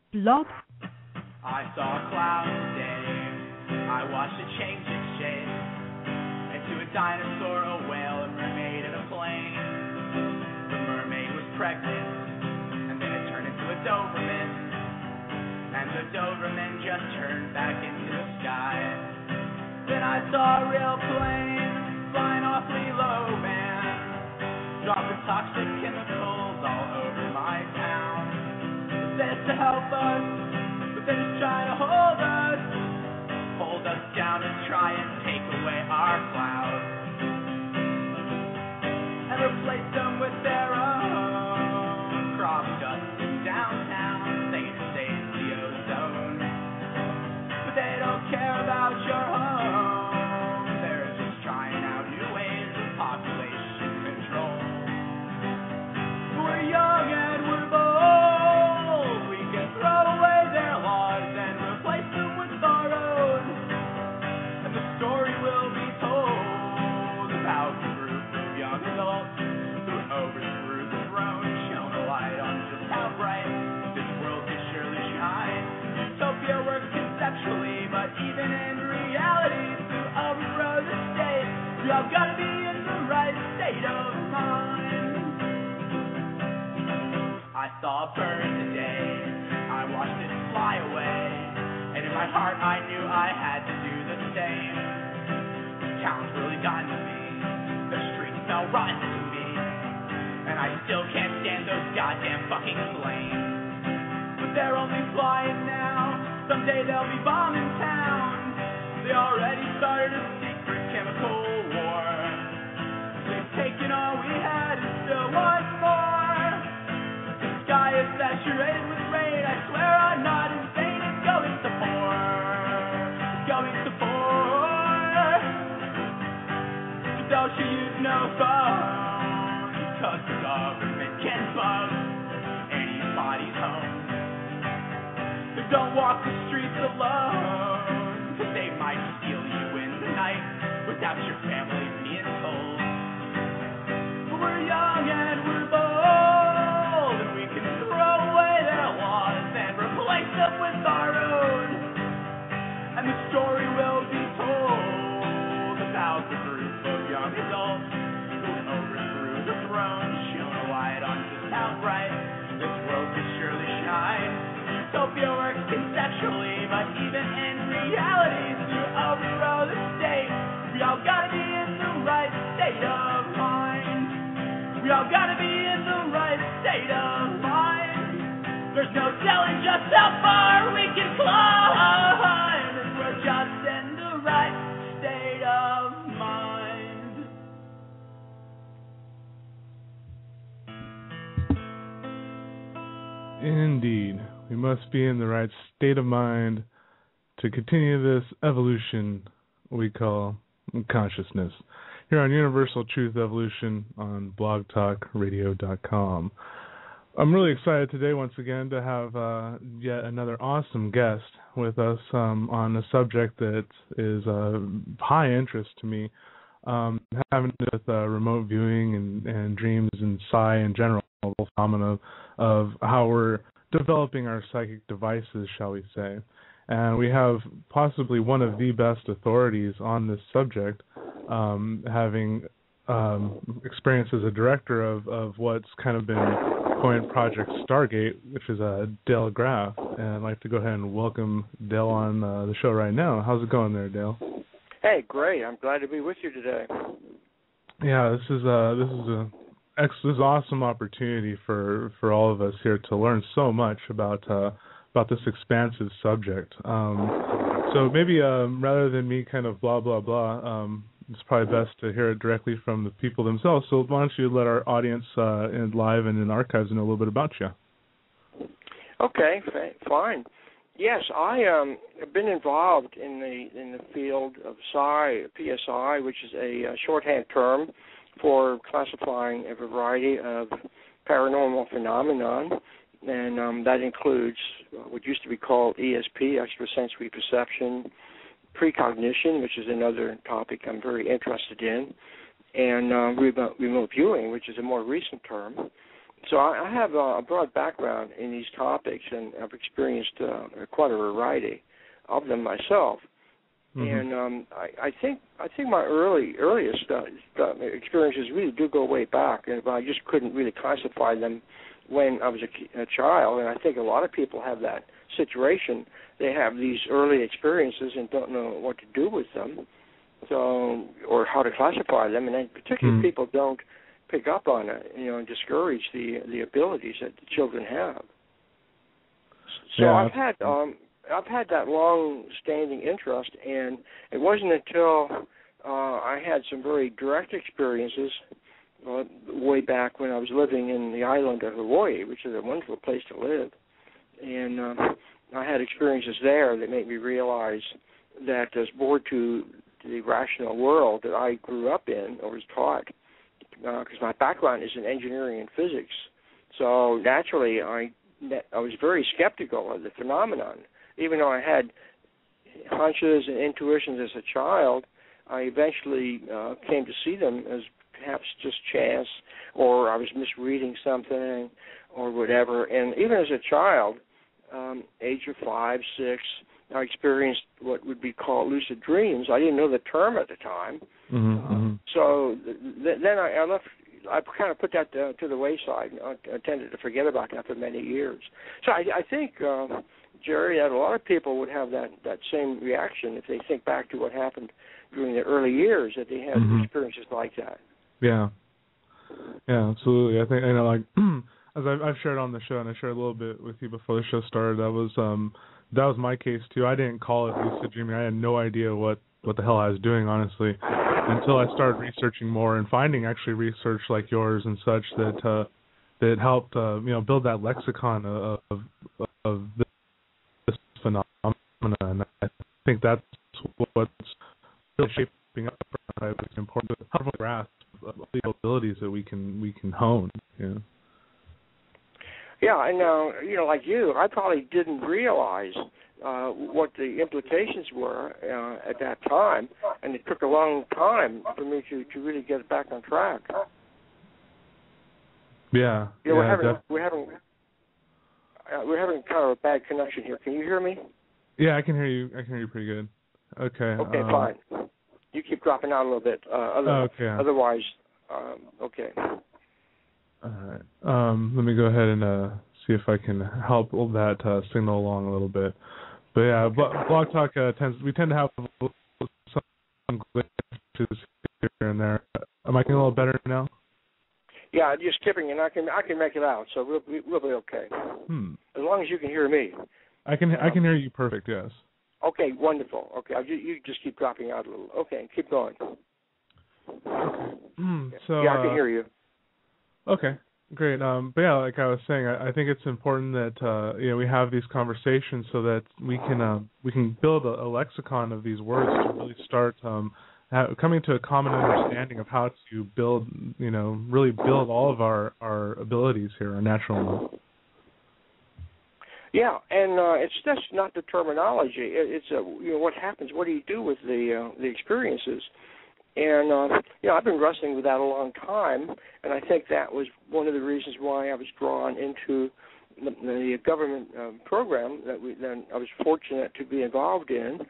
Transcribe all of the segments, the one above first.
Blog. I saw a cloud today. I watched it change its shape into a dinosaur, a whale, a mermaid, and a plane. The mermaid was pregnant, and then it turned into a Doberman, and the Doberman just turned back into the sky. Then I saw a real plane flying awfully low, man, dropping toxic chemicals all over my town. It says to help us, but they're just trying to hold us down and try and take away our clouds and replace them with their own. Crop dust in downtown, they say it's the ozone, but they don't care about your home. They're just trying out new ways of population control. We're young and we're bold. We can throw away their laws and replace them with our own. And the story will be told about the group of young adults who overthrew the throne, shone a light on just how bright this world could surely shine. Utopia works conceptually, but even in reality, to overthrow the state, we all gotta be in the right state of mind. I saw a bird today, I watched it fly away, and in my heart I knew I had to do the same. This town's really gotten to me, the streets smell rotten to me, and I still can't stand those goddamn fucking planes. But they're only flying now, someday they'll be bombing towns. They already started a secret chemical war. They've taken all we had and still want more. The sky is saturated with rain, I swear I'm not insane. It's going to pour, it's going to pour. So don't you use no phone, cause the government can bug anybody's home. So don't walk the streets alone, cause they might steal you in the night without your family being told. But we're young and we're bold, and we can throw away their laws and replace them with our own. And the story will be told about the group of young adults who overthrew the throne, shone a light on just how bright this world could surely shine. Utopia works conceptually, but even in reality, to overthrow the state, we all gotta be in the right state of mind. We all gotta be in the right state of mind. There's no telling just how far we can climb if we're just in the right state of mind. Indeed. We must be in the right state of mind to continue this evolution we call consciousness. Here on Universal Truth Evolution on blogtalkradio.com. I'm really excited today once again to have yet another awesome guest with us on a subject that is high interest to me, having to do with remote viewing and dreams and psi in general, the phenomena of how we're developing our psychic devices, shall we say. And we have possibly one of the best authorities on this subject, having experience as a director of what's kind of been coined Project Stargate, which is Dale Graff. And I'd like to go ahead and welcome Dale on the show right now. How's it going there, Dale? Hey, great. I'm glad to be with you today. Yeah, this is an awesome opportunity for all of us here to learn so much about this expansive subject. So maybe rather than me kind of blah blah blah, it's probably best to hear it directly from the people themselves. So why don't you let our audience in live and in archives know a little bit about you? Okay, fine. Yes, I have been involved in the field of psi, PSI, which is a shorthand term for classifying a variety of paranormal phenomenon, and that includes what used to be called ESP, extrasensory perception, precognition, which is another topic I'm very interested in, and remote viewing, which is a more recent term. So I have a broad background in these topics, and I've experienced quite a variety of them myself. Mm-hmm. And I think my earliest experiences really do go way back, and I just couldn't really classify them when I was a child. And I think a lot of people have that situation. They have these early experiences and don't know what to do with them, or how to classify them. And then particularly people don't pick up on it, and discourage the abilities that the children have. So yeah. I've had that long-standing interest, and it wasn't until I had some very direct experiences way back when I was living in the island of Hawaii, which is a wonderful place to live, and I had experiences there that made me realize that there's more to the rational world that I grew up in or was taught, because my background is in engineering and physics. So naturally, I was very skeptical of the phenomenon. Even though I had hunches and intuitions as a child, I eventually came to see them as perhaps just chance, or I was misreading something, or whatever. And even as a child, age of 5, 6, I experienced what would be called lucid dreams. I didn't know the term at the time. Mm-hmm. So then I left. I kind of put that to the wayside. I tended to forget about that for many years. So I think, Jerry, that a lot of people would have that same reaction if they think back to what happened during their early years, that they had experiences like that. Yeah, absolutely. I think, like as I've shared on the show, and I shared a little bit with you before the show started, that was my case too. I didn't call it lucid dreaming. I had no idea what the hell I was doing, honestly, until I started researching more and finding actually research like yours and such that helped build that lexicon of this phenomenon. And I think that's what's really shaping up for us. It's important to have a grasp of the abilities that we can hone. Yeah, and like you, I probably didn't realize what the implications were at that time, and it took a long time for me to really get back on track. Yeah, we're having kind of a bad connection here. Can you hear me? Yeah, I can hear you. I can hear you pretty good. Okay. Okay, fine. You keep dropping out a little bit. Okay. Otherwise, okay. All right. Let me go ahead and see if I can help that signal along a little bit. But yeah, Blog Talk we tend to have some glitches here and there. Am I getting a little better now? Yeah, just skipping, and I can make it out, so we'll be okay. As long as you can hear me. I can hear you perfect. Yes. Okay, wonderful. Okay, you just keep dropping out a little. Okay, keep going. Okay. So yeah, I can hear you. Okay, great. But yeah, like I was saying, I think it's important that we have these conversations so that we can build a lexicon of these words to really start coming to a common understanding of how to build, really build all of our abilities here, our natural ones. Yeah, and it's just not the terminology. It's what happens. What do you do with the experiences? And I've been wrestling with that a long time, and I think that was one of the reasons why I was drawn into the government program that I was fortunate to be involved in.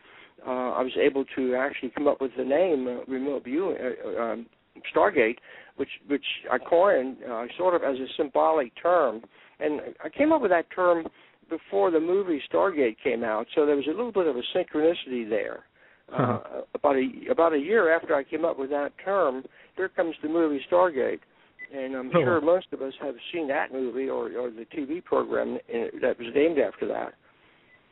I was able to actually come up with the name remote viewing, Stargate, which I coined sort of as a symbolic term. And I came up with that term before the movie Stargate came out, so there was a little bit of a synchronicity there. About a year after I came up with that term, here comes the movie Stargate, and I'm sure most of us have seen that movie or the TV program that was named after that.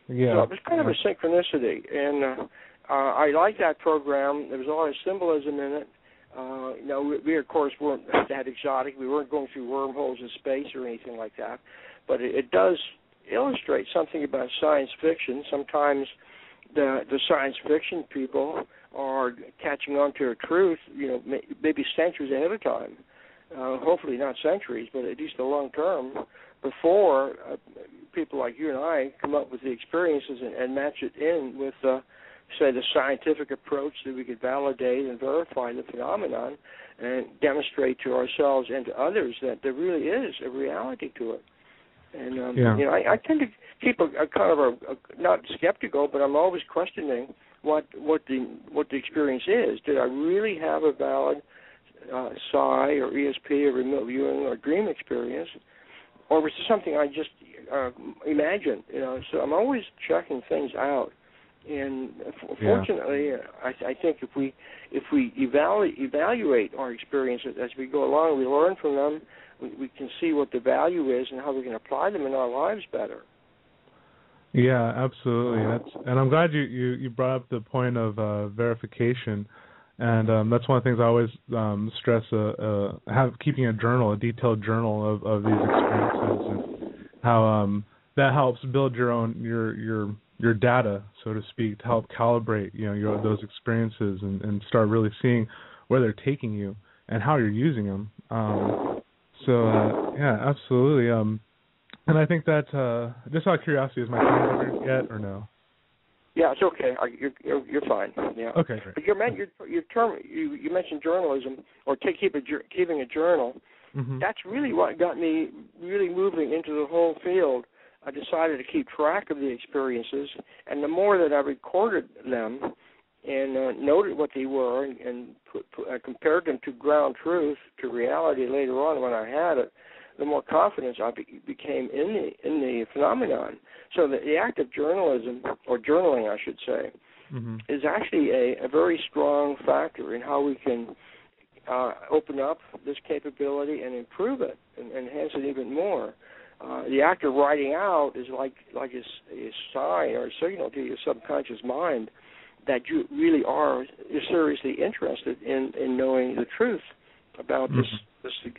Yeah. So it was kind of a synchronicity, and I liked that program. There was a lot of symbolism in it. We of course weren't that exotic. We weren't going through wormholes in space or anything like that, but it does illustrate something about science fiction. Sometimes the science fiction people are catching on to a truth, maybe centuries ahead of time. Hopefully not centuries, but at least a long term before people like you and I come up with the experiences and match it in with, say, the scientific approach that we could validate and verify the phenomenon. and demonstrate to ourselves and to others that there really is a reality to it. And you know, I tend to keep a kind of a not skeptical, but I'm always questioning what the experience is. Did I really have a valid psi or ESP or remote viewing or dream experience, or was it something I just imagined? You know, so I'm always checking things out. And fortunately, I think if we evaluate our experiences as we go along, we learn from them. We can see what the value is and how we can apply them in our lives better. Yeah, absolutely. And I'm glad you brought up the point of verification, and that's one of the things I always stress: keeping a journal, a detailed journal of these experiences, and how that helps build your data, so to speak, to help calibrate those experiences and start really seeing where they're taking you and how you're using them. Yeah, absolutely. And I think that just out of curiosity, is my time over yet or no? Yeah, it's okay. You're fine. Yeah. Okay, great. But you mentioned journalism or keeping a journal. Mm-hmm. That's really what got me really moving into the whole field. I decided to keep track of the experiences, and the more that I recorded them and noted what they were and compared them to ground truth, to reality later on when I had it, the more confidence I became in the phenomenon. So the act of journalism, or journaling I should say, mm-hmm. is actually a very strong factor in how we can open up this capability and improve it and enhance it even more. The act of writing out is like a sign or a signal to your subconscious mind that you really are seriously interested in knowing the truth about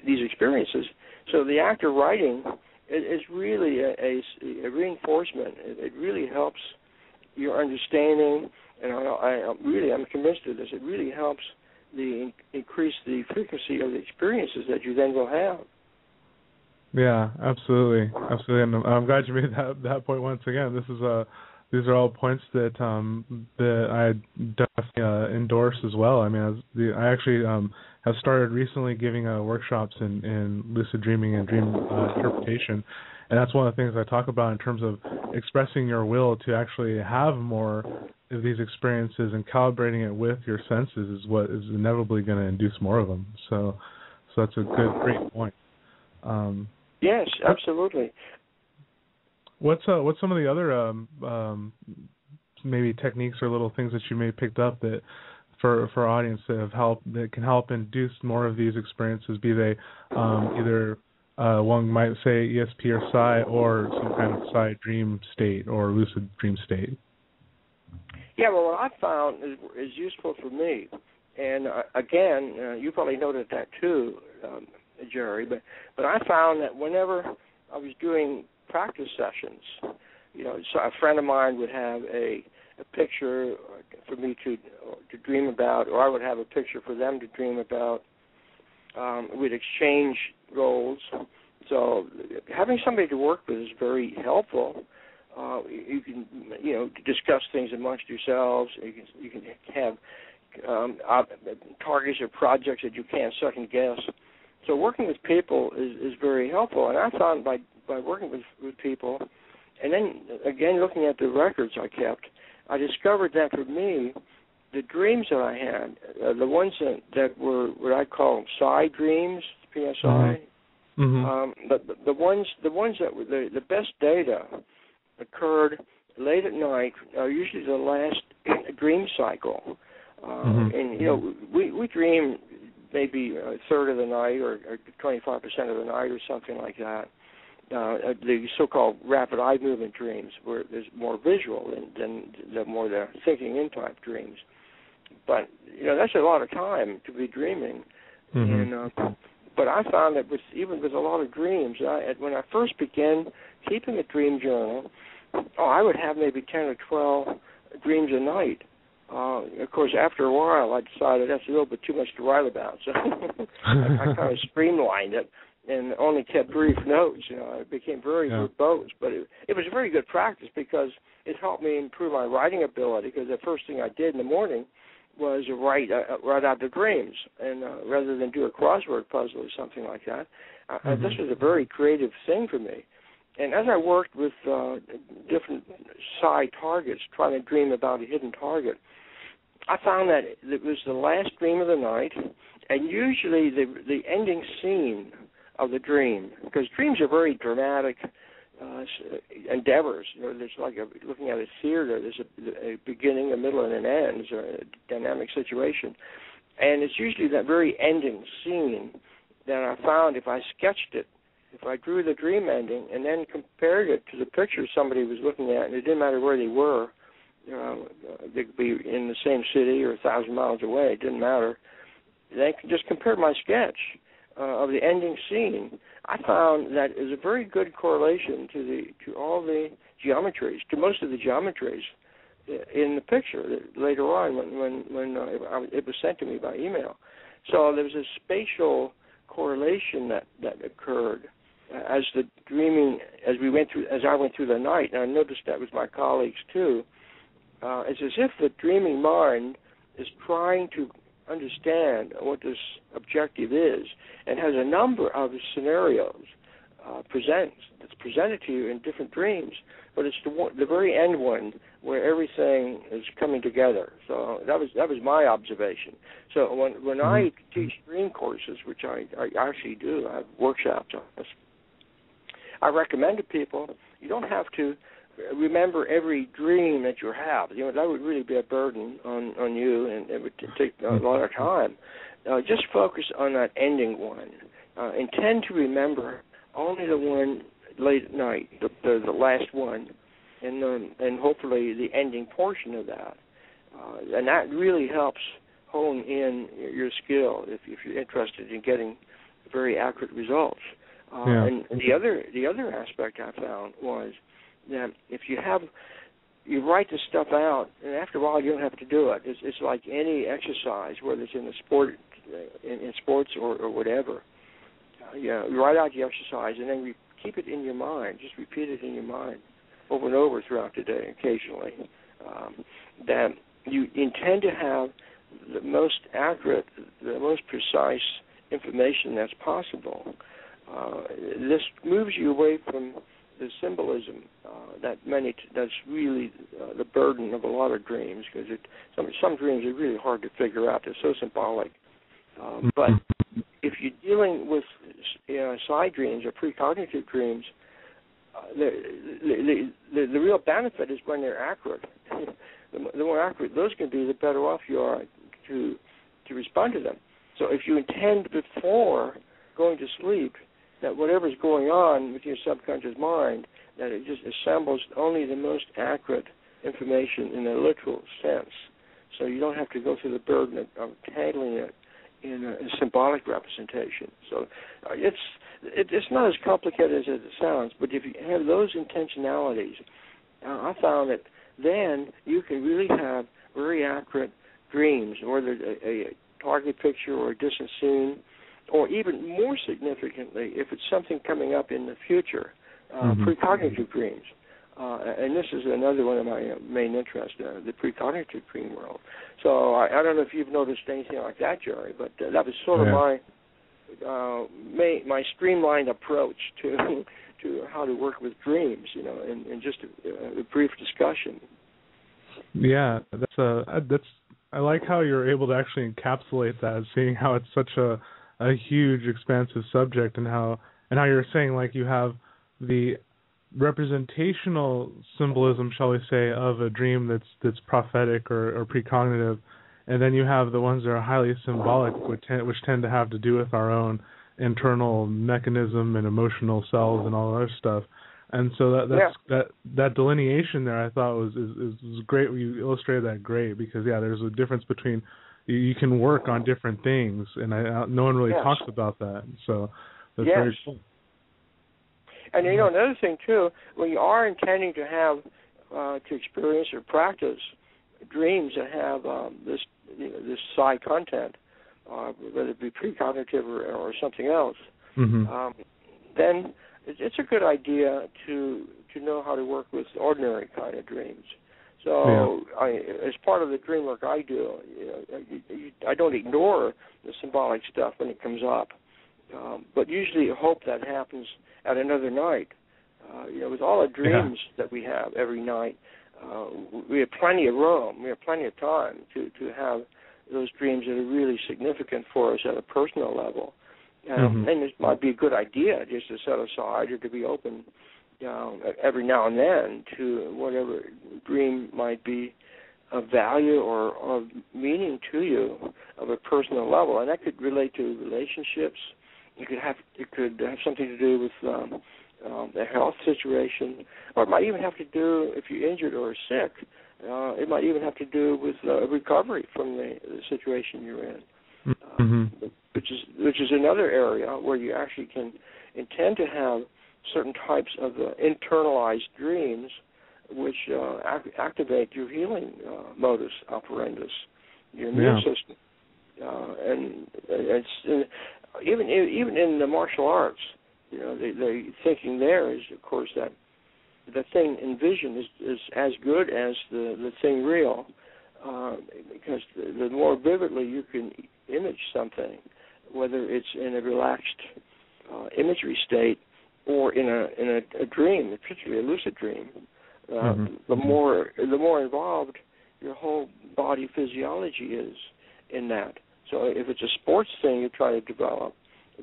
these experiences. So the act of writing is really a reinforcement. It really helps your understanding, and I'm convinced of this. It really helps increase the frequency of the experiences that you then will have. Yeah, absolutely. And I'm glad you made that point once again. These are all points that I definitely endorse as well. I mean, I actually have started recently giving workshops in lucid dreaming and dream interpretation, and that's one of the things I talk about in terms of expressing your will to actually have more of these experiences, and calibrating it with your senses is what is inevitably going to induce more of them. So that's a great point. Yes, absolutely. What's some of the other maybe techniques or little things that you may have picked up that for our audience that can help induce more of these experiences, be they either one might say ESP or Psi, or some kind of Psi dream state or lucid dream state? Yeah, well, what I found is useful for me, and again, you probably noted that too, Jerry, but I found that whenever I was doing practice sessions, so a friend of mine would have a picture for me to dream about, or I would have a picture for them to dream about. We'd exchange roles. So having somebody to work with is very helpful. You can, discuss things amongst yourselves. You can have targets or projects that you can't second guess. So working with people is very helpful, and I found by working with people, and then again looking at the records I kept, I discovered that for me, the dreams that I had, the ones that were what I call Psi dreams, PSI, mm-hmm. The ones that were the best data occurred late at night, usually the last dream cycle, and we dream maybe a third of the night or 25% of the night or something like that. The so-called rapid eye movement dreams, where there's more visual than the more the thinking in type dreams. But that's a lot of time to be dreaming. Mm-hmm. And but I found that even with a lot of dreams, when I first began keeping a dream journal, I would have maybe 10 or 12 dreams a night. Of course, after a while, I decided that's a little bit too much to write about, so I kind of streamlined it and only kept brief notes. It became very verbose, but it was a very good practice because it helped me improve my writing ability. Because the first thing I did in the morning was write out the dreams, and rather than do a crossword puzzle or something like that. This was a very creative thing for me. And as I worked with different Psi targets, trying to dream about a hidden target, I found that it was the last dream of the night, and usually the ending scene of the dream, because dreams are very dramatic endeavors. You know, there's like looking at a theater. There's a beginning, a middle, and an end. There's a dynamic situation, and it's usually that very ending scene that I found if I sketched it, if I drew the dream ending and then compared it to the picture somebody was looking at, and it didn't matter where they were, they could be in the same city or 1,000 miles away, it didn't matter. They could just compare my sketch of the ending scene. I found that is a very good correlation to all the geometries, to most of the geometries in the picture later on when it was sent to me by email. So there was a spatial correlation that occurred as the dreaming, as I went through the night, and I noticed that with my colleagues too. It's as if the dreaming mind is trying to understand what this objective is, and has a number of scenarios that's presented to you in different dreams, but it's the very end one where everything is coming together. So that was my observation. So when I teach dream courses, which I actually do, I have workshops on this, I recommend to people, you don't have to remember every dream that you have. You know, that would really be a burden on you, and it would take a lot of time. Just focus on that ending one. Intend to remember only the one late at night, the last one, and hopefully the ending portion of that. And that really helps hone in your skill if you're interested in getting very accurate results. And the other aspect I found was that if you write this stuff out, and after a while you don't have to do it. It's like any exercise, whether it's in the in sports or whatever. You write out the exercise, and then you keep it in your mind. Just repeat it in your mind over and over throughout the day, occasionally. That you intend to have the most accurate, the most precise information that's possible. This moves you away from the symbolism that's really the burden of a lot of dreams, because some dreams are really hard to figure out. They're so symbolic. But if you're dealing with Psi dreams or precognitive dreams, the real benefit is when they're accurate. The more accurate those can be, the better off you are to respond to them. So if you intend before going to sleep that whatever's going on with your subconscious mind, that it just assembles only the most accurate information in a literal sense. So you don't have to go through the burden of handling it in a symbolic representation. So it's not as complicated as it sounds, but if you have those intentionalities, I found that then you can really have very accurate dreams, whether a target picture or a distant scene, or even more significantly, if it's something coming up in the future, precognitive dreams. And this is another one of my main interests, the precognitive dream world. So I don't know if you've noticed anything like that, Jerry, but that was sort of my streamlined approach to how to work with dreams, in just a brief discussion. Yeah, I like how you're able to actually encapsulate that, seeing how it's such a huge, expansive subject, and how you're saying, like, you have the representational symbolism, shall we say, of a dream that's prophetic or precognitive, and then you have the ones that are highly symbolic, which tend to have to do with our own internal mechanism and emotional cells and all that other stuff. And so that delineation there, I thought was great. You illustrated that great, because there's a difference between you can work on different things, and no one really talks about that. So that's very cool. And another thing too, when you are intending to have to experience or practice dreams that have this Psi content, whether it be precognitive or something else, then it's a good idea to know how to work with ordinary kind of dreams. So as part of the dream work I do, I don't ignore the symbolic stuff when it comes up, but usually hope that happens at another night. With all the dreams that we have every night, we have plenty of room, we have plenty of time to have those dreams that are really significant for us at a personal level. And it might be a good idea just to set aside or to be open every now and then to whatever dream might be of value or of meaning to you of a personal level. And that could relate to relationships. It could have something to do with the health situation, or it might even have to do, if you're injured or sick, it might even have to do with recovery from the situation you're in, which is another area where you actually can intend to have certain types of internalized dreams which activate your healing modus operandus, your immune system. And it's even in the martial arts, the thinking there is, of course, that the thing envisioned is as good as the thing real, because the more vividly you can image something, whether it's in a relaxed imagery state or in a dream, particularly a lucid dream, the more involved your whole body physiology is in that. So if it's a sports thing you're trying to develop,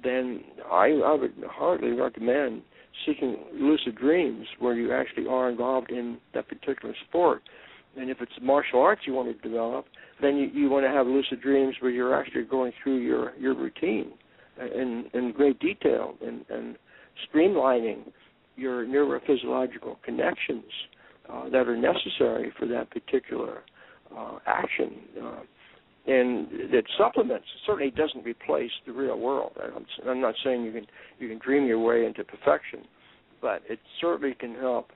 then I would hardly recommend seeking lucid dreams where you actually are involved in that particular sport. And if it's martial arts you want to develop, then you want to have lucid dreams where you're actually going through your routine in great detail and streamlining your neurophysiological connections that are necessary for that particular action. And that supplements, certainly doesn't replace the real world. I'm not saying you can dream your way into perfection, but it certainly can help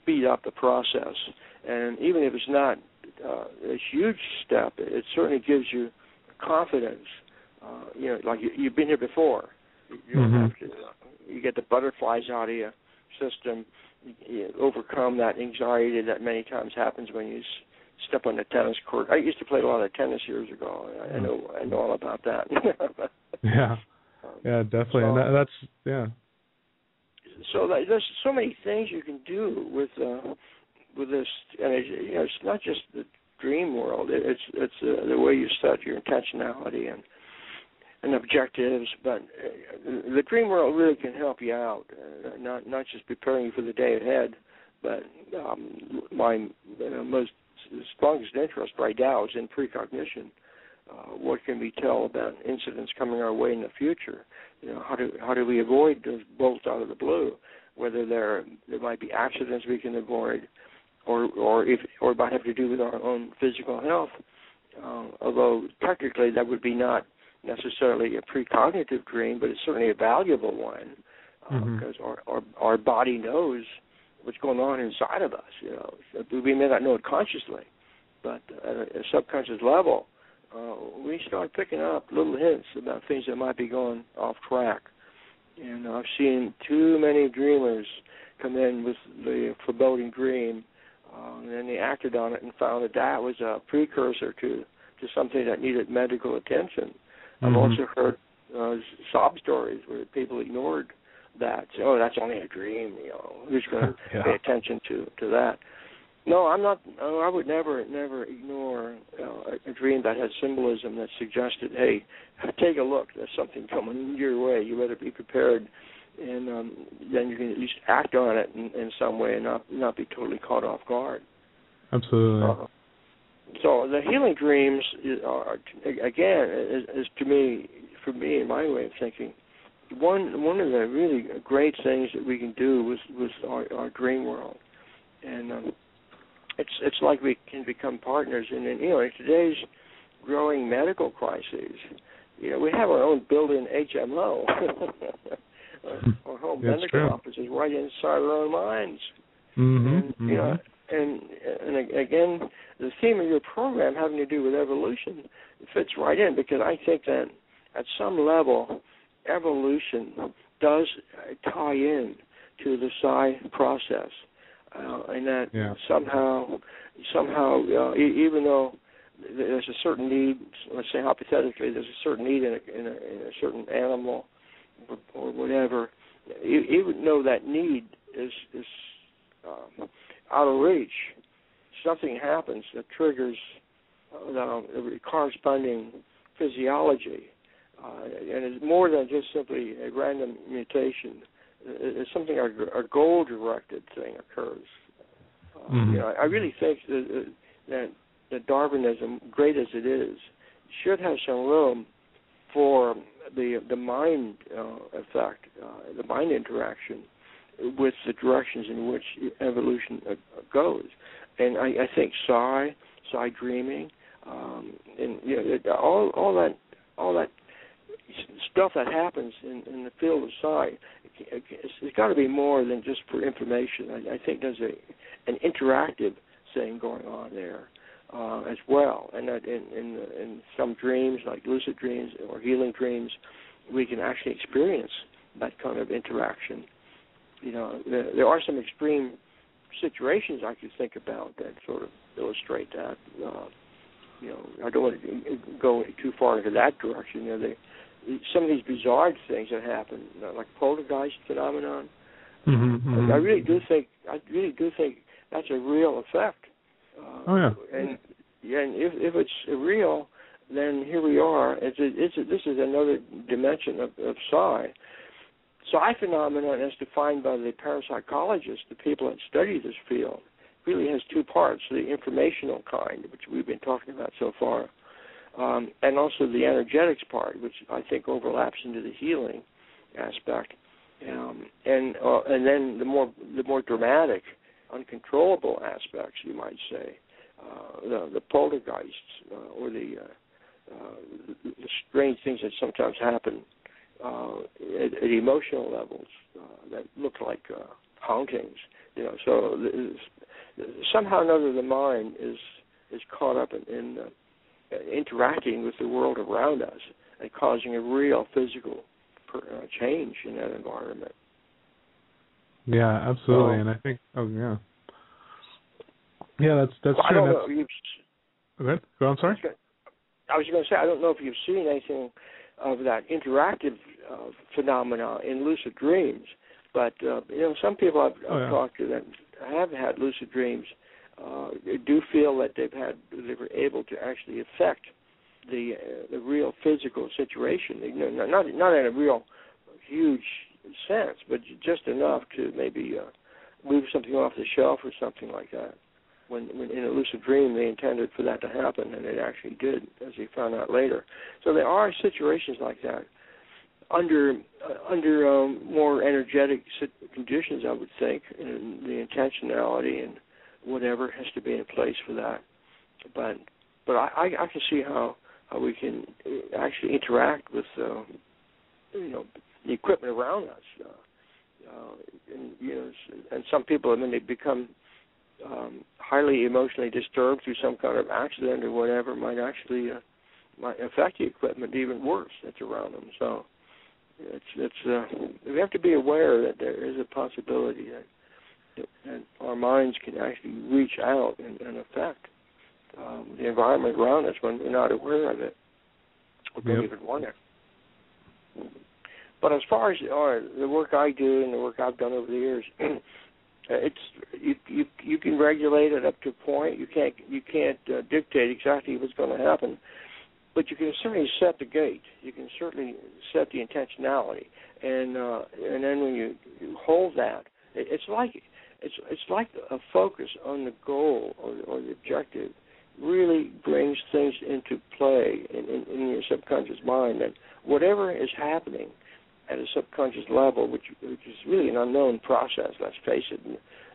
speed up the process. And even if it's not a huge step, it certainly gives you confidence. Like you've been here before. You don't have to. You get the butterflies out of your system. You overcome that anxiety that many times happens when you step on the tennis court. I used to play a lot of tennis years ago. I know all about that. Yeah, definitely. So, and that's So there's so many things you can do with this, and it's not just the dream world. It's the way you set your intentionality and objectives. But the dream world really can help you out, not just preparing you for the day ahead, but my most strongest interest right now is in precognition. What can we tell about incidents coming our way in the future? How do we avoid those bolts out of the blue? Whether there might be accidents we can avoid, or it might have to do with our own physical health. Although technically that would be not necessarily a precognitive dream, but it's certainly a valuable one because our body knows what's going on inside of us. We may not know it consciously, but at a subconscious level, we start picking up little hints about things that might be going off track. And I've seen too many dreamers come in with the foreboding dream, and then they acted on it and found that was a precursor to something that needed medical attention. I've also heard sob stories where people ignored that. Say, that's only a dream. Who's going to pay attention to that? No, I'm not. I would never ignore a dream that had symbolism that suggested, hey, take a look. There's something coming your way. You better be prepared, and then you can at least act on it in some way and not be totally caught off guard. Absolutely. So the healing dreams are, again, is to me, for me, in my way of thinking, one of the really great things that we can do with our dream world, and it's like we can become partners in today's growing medical crises. We have our own built-in HMO. Our home medical office is right inside our own minds. And again, the theme of your program having to do with evolution fits right in, because I think that at some level, evolution does tie in to the Psi process. and that somehow, even though there's a certain need, let's say hypothetically, there's a certain need in a certain animal or whatever, even though that need is out of reach, something happens that triggers the corresponding physiology, and it's more than just simply a random mutation. It's something, a goal-directed thing occurs. I really think that Darwinism, great as it is, should have some room for the mind effect, the mind interaction with the directions in which evolution goes. And I think psi dreaming, and all that stuff that happens in the field of psi, it's got to be more than just for information. I think there's an interactive thing going on there as well. And that in some dreams, like lucid dreams or healing dreams, we can actually experience that kind of interaction. There are some extreme situations I could think about that sort of illustrate that. I don't want to go too far into that direction. Some of these bizarre things that happen, like poltergeist phenomenon. I really do think that's a real effect. And if it's real, then here we are. This is another dimension of psi. Psi phenomenon, as defined by the parapsychologists, the people that study this field, really has two parts: the informational kind, which we've been talking about so far, and also the energetics part, which I think overlaps into the healing aspect, and then the more dramatic, uncontrollable aspects, you might say, the poltergeists or the strange things that sometimes happen at emotional levels that look like hauntings. So somehow or another the mind is caught up in interacting with the world around us and causing a real physical change in that environment. Yeah, absolutely. And I think, that's true. I don't know. Okay, go on, sorry. I was going to say, I don't know if you've seen anything of that interactive phenomena in lucid dreams, but some people I've talked to that have had lucid dreams do feel that they were able to actually affect the real physical situation. Not in a real huge sense, but just enough to maybe move something off the shelf or something like that. When in a lucid dream they intended for that to happen, and it actually did, as they found out later. So there are situations like that under more energetic conditions, I would think, and the intentionality and whatever has to be in place for that. But I can see how we can actually interact with the equipment around us, and some people, when they become highly emotionally disturbed through some kind of accident or whatever, might affect the equipment even worse that's around them. So we have to be aware that there is a possibility that our minds can actually reach out and affect the environment around us when we're not aware of it or don't even want it. But as far as the work I do and the work I've done over the years, you can regulate it up to a point. You can't dictate exactly what's going to happen, but you can certainly set the gate. You can certainly set the intentionality, and then when you hold that, it's like a focus on the goal or the objective really brings things into play in your subconscious mind, that whatever is happening at a subconscious level, which is really an unknown process, let's face it.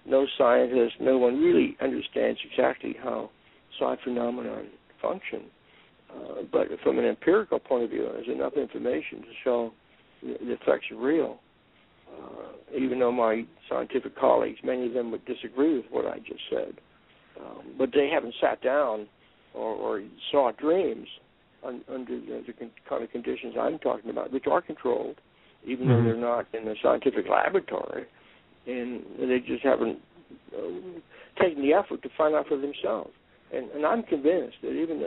No scientist, no one really understands exactly how psi phenomenon function. But from an empirical point of view, there's enough information to show the effects are real. Even though my scientific colleagues, many of them would disagree with what I just said. But they haven't sat down or saw dreams under the kind of conditions I'm talking about, which are controlled, even though they're not in the scientific laboratory, and they just haven't taking the effort to find out for themselves. And I'm convinced that even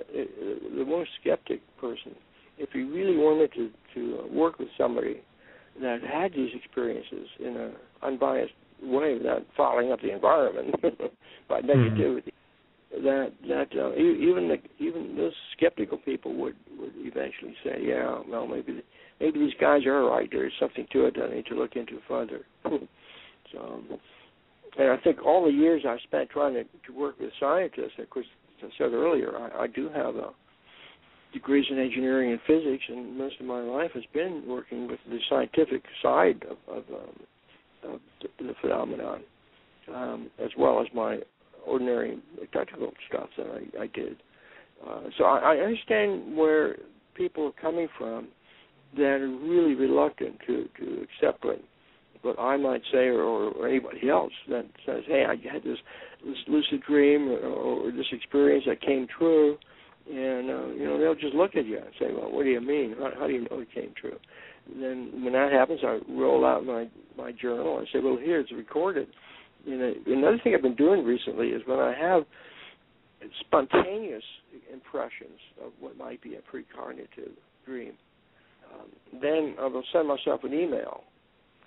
the most skeptic person, if he really wanted to work with somebody that had these experiences in an unbiased way without following up the environment by negativity, even those skeptical people would eventually say, yeah, well, maybe these guys are right. There's something to it that I need to look into further. So, and I think all the years I spent trying to work with scientists, of course, as I said earlier, I do have degrees in engineering and physics, and most of my life has been working with the scientific side of the phenomenon, as well as my ordinary technical stuff that I did. So I understand where people are coming from that are really reluctant to accept what I might say or anybody else that says, hey, I had this lucid dream or this experience that came true, and they'll just look at you and say, well, what do you mean? How do you know it came true? And then when that happens, I roll out my journal and say, well, here, it's recorded. Another thing I've been doing recently is when I have spontaneous impressions of what might be a precognitive dream, then I will send myself an email.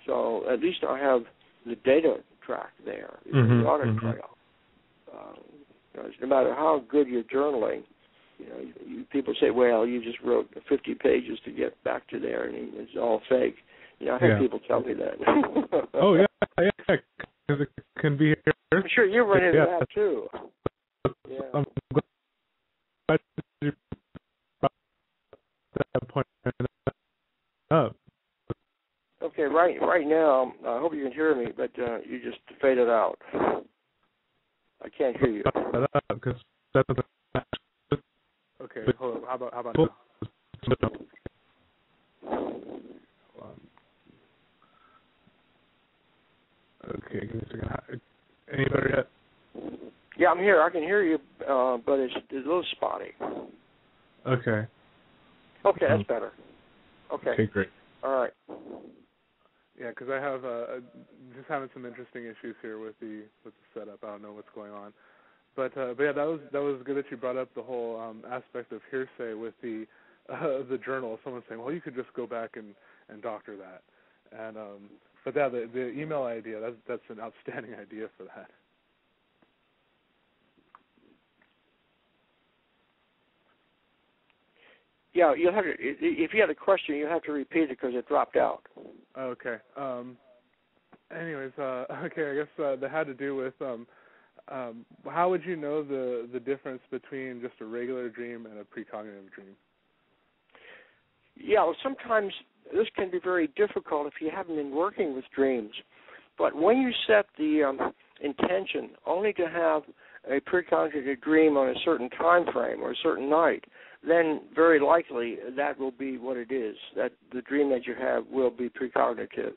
So at least I have the data track there, the audit trail. No matter how good you're journaling, people say, well, you just wrote 50 pages to get back to there, and it's all fake. I've had people tell me that. Oh, yeah, because it can be here. I'm sure you run into that, too. Yeah. I'm glad you brought that point up. Okay, right now, I hope you can hear me, but you just faded out. I can't hear you. Okay, hold on. How about now? Okay, give me a second. Any better yet? Yeah, I'm here. I can hear you, but it's a little spotty. Okay. Okay, that's better. Okay, great. All right. Yeah, because I have just having some interesting issues here with the setup. I don't know what's going on, but yeah, that was good that you brought up the whole aspect of hearsay with the journal. Someone saying, well, you could just go back and doctor that, and but yeah, the email idea, that's an outstanding idea for that. Yeah, you'll have to. If you had a question, you have to repeat it because it dropped out. Okay. Anyways, okay. I guess that had to do with how would you know the difference between just a regular dream and a precognitive dream? Yeah, well, sometimes this can be very difficult if you haven't been working with dreams. But when you set the intention only to have a precognitive dream on a certain time frame or a certain night, then very likely that will be what it is, that the dream that you have will be precognitive.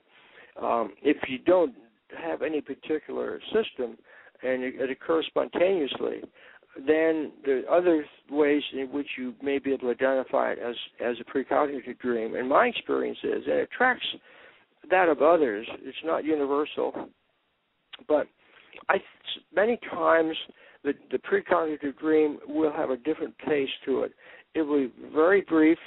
If you don't have any particular system and it occurs spontaneously, then there are other ways in which you may be able to identify it as a precognitive dream. And my experience is, and it tracks that of others, it's not universal, but many times the precognitive dream will have a different taste to it. It will be very brief.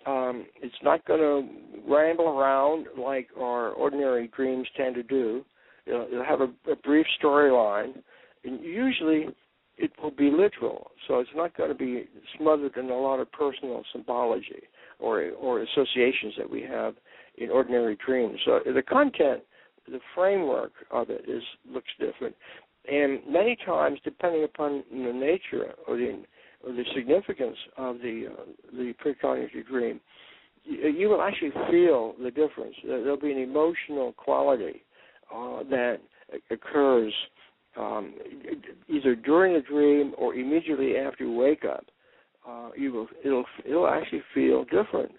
It's not going to ramble around like our ordinary dreams tend to do. It'll have a brief storyline, and usually it will be literal. So it's not going to be smothered in a lot of personal symbology or associations that we have in ordinary dreams. So the content, the framework of it looks different. And many times, depending upon the nature or the significance of the precognitive dream, you will actually feel the difference. There'll be an emotional quality that occurs either during the dream or immediately after you wake up. It'll actually feel different.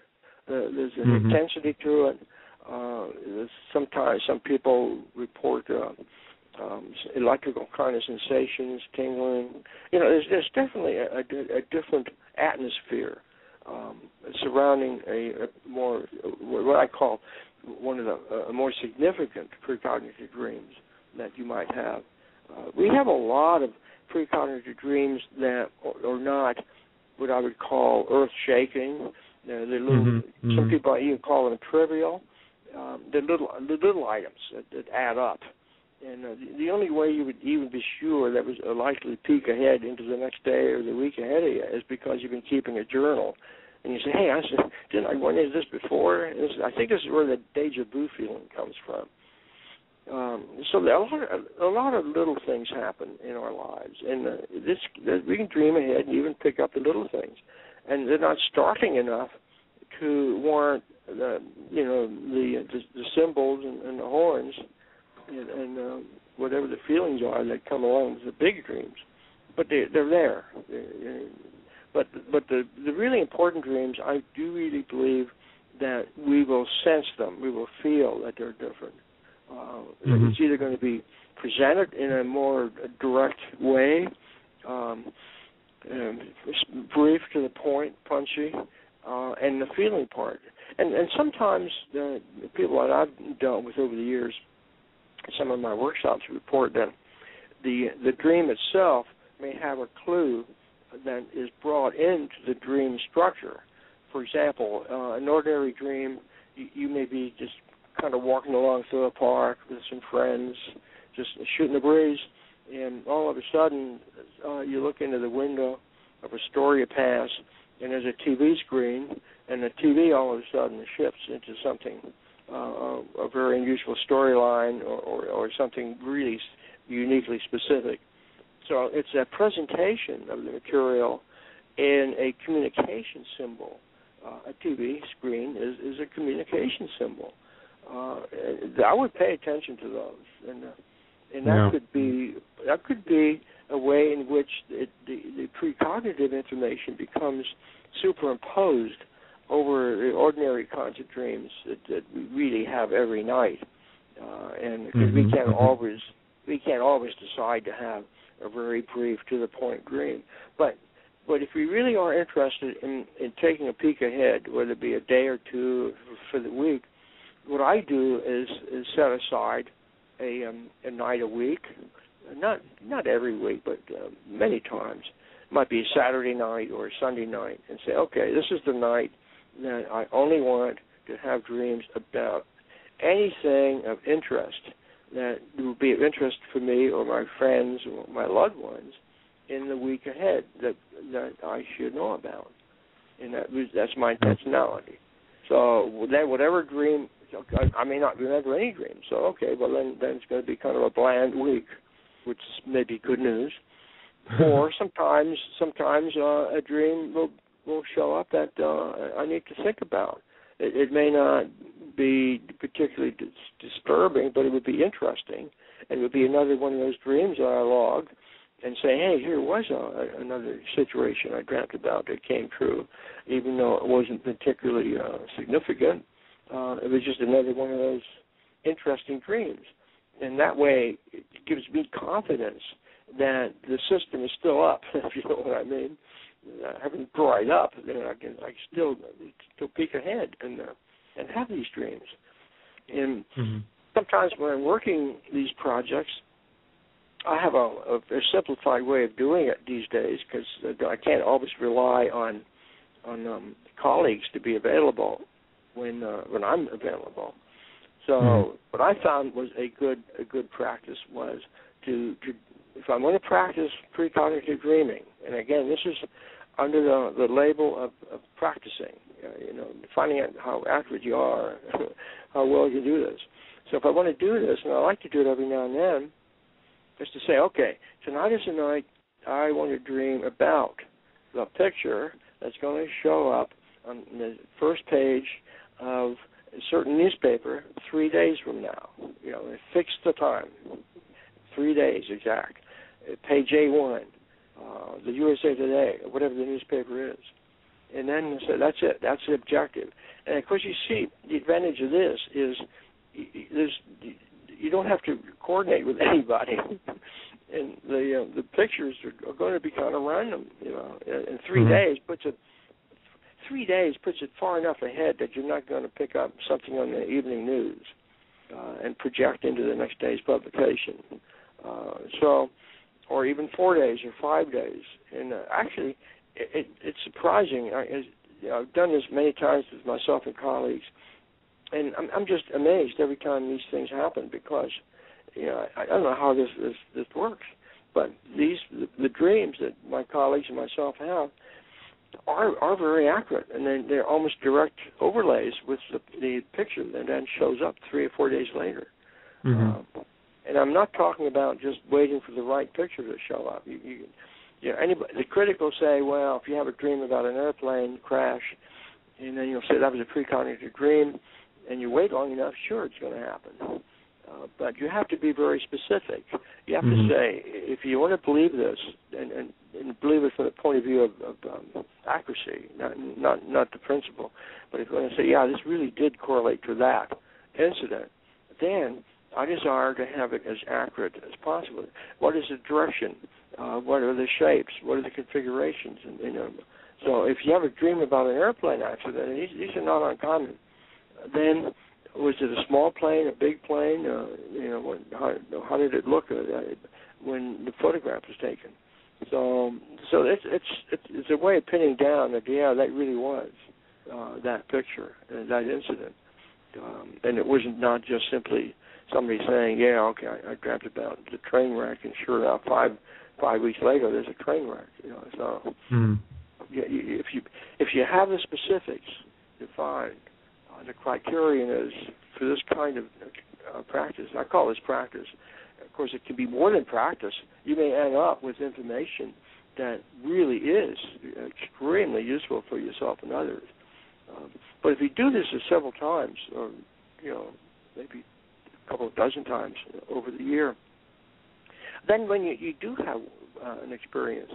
There's an intensity to it. Sometimes some people report electrical kind of sensations, tingling. There's definitely a different atmosphere surrounding a more, what I call one of the more significant precognitive dreams that you might have. We have a lot of precognitive dreams that are not what I would call earth-shaking. They're little. Some people even call them trivial. They're little items that add up. And the only way you would even be sure that was a likely peek ahead into the next day or the week ahead of you is because you've been keeping a journal. And you say, hey, didn't I run into this before? I think this is where the deja vu feeling comes from. So a lot of little things happen in our lives, and we can dream ahead and even pick up the little things, and they're not startling enough to warrant the symbols and the horns and whatever the feelings are that come along with the big dreams, but they're there. But the really important dreams, I do really believe that we will sense them, we will feel that they're different. It's either going to be presented in a more direct way, brief to the point, punchy, and the feeling part. And sometimes the people that I've dealt with over the years, some of my workshops report that the dream itself may have a clue that is brought into the dream structure. For example, an ordinary dream, you may be just kind of walking along through a park with some friends, just shooting the breeze, and all of a sudden you look into the window of a store you pass, and there's a TV screen, and the TV all of a sudden shifts into something, a very unusual storyline or something really uniquely specific. So it's a presentation of the material in a communication symbol. A TV screen is a communication symbol. I would pay attention to those, and that could be a way in which the precognitive information becomes superimposed over the ordinary kinds of dreams that we really have every night, and because we can't always decide to have a very brief, to the point dream, but if we really are interested in taking a peek ahead, whether it be a day or two for the week, what I do is set aside a night a week, not every week, but many times. It might be a Saturday night or a Sunday night, and say, okay, this is the night that I only want to have dreams about anything of interest that will be of interest for me or my friends or my loved ones in the week ahead that I should know about. And that's my intentionality. So then whatever dream, I may not remember any dream. So, okay, well, then it's going to be kind of a bland week, which may be good news. Or sometimes a dream will show up that I need to think about. It may not be particularly disturbing, but it would be interesting. And it would be another one of those dreams that I log and say, hey, here was another situation I dreamt about that came true, even though it wasn't particularly significant. It was just another one of those interesting dreams. And that way it gives me confidence that the system is still up, if you know what I mean. I haven't dried up, then I can still peek ahead and have these dreams. And sometimes when I'm working these projects, I have a simplified way of doing it these days because I can't always rely on colleagues to be available when I'm available. So what I found was a good practice was to if I'm going to practice precognitive dreaming, and again this is under the label of practicing, finding out how accurate you are, how well you do this. So if I want to do this, and I like to do it every now and then, is to say, okay, tonight is the night I want to dream about the picture that's going to show up on the first page of a certain newspaper 3 days from now. Fix the time, 3 days exact. Page A1, the USA Today, or whatever the newspaper is. And then so that's it. That's the objective. And, of course, you see the advantage of this is you don't have to coordinate with anybody. And the pictures are going to be kind of random, and 3 days puts it far enough ahead that you're not going to pick up something on the evening news and project into the next day's publication. Or even 4 days or 5 days. And actually, it's surprising. I've done this many times with myself and colleagues, and I'm just amazed every time these things happen because, I don't know how this works, but the dreams that my colleagues and myself have are very accurate, and they're almost direct overlays with the picture that then shows up 3 or 4 days later. Mm-hmm. And I'm not talking about just waiting for the right picture to show up. The critic will say, well, if you have a dream about an airplane crash, and then you'll say that was a precognitive dream, and you wait long enough, sure, it's going to happen. But you have to be very specific. You have to say, if you want to believe this, and believe it from the point of view of accuracy, not the principle, but if you want to say, yeah, this really did correlate to that incident, then I desire to have it as accurate as possible. What is the direction? What are the shapes? What are the configurations? So if you have a dream about an airplane accident, and these are not uncommon, then was it a small plane, a big plane? How did it look when the photograph was taken? So it's a way of pinning down that that really was that picture, that incident, and it wasn't not just simply somebody saying, yeah, okay, I dreamt about the train wreck, and sure enough, five weeks later, there's a train wreck. So if you have the specifics defined, the criterion is for this kind of practice. I call this practice. Of course, it can be more than practice. You may end up with information that really is extremely useful for yourself and others. But if you do this several times, or maybe a couple of dozen times over the year, then when you do have an experience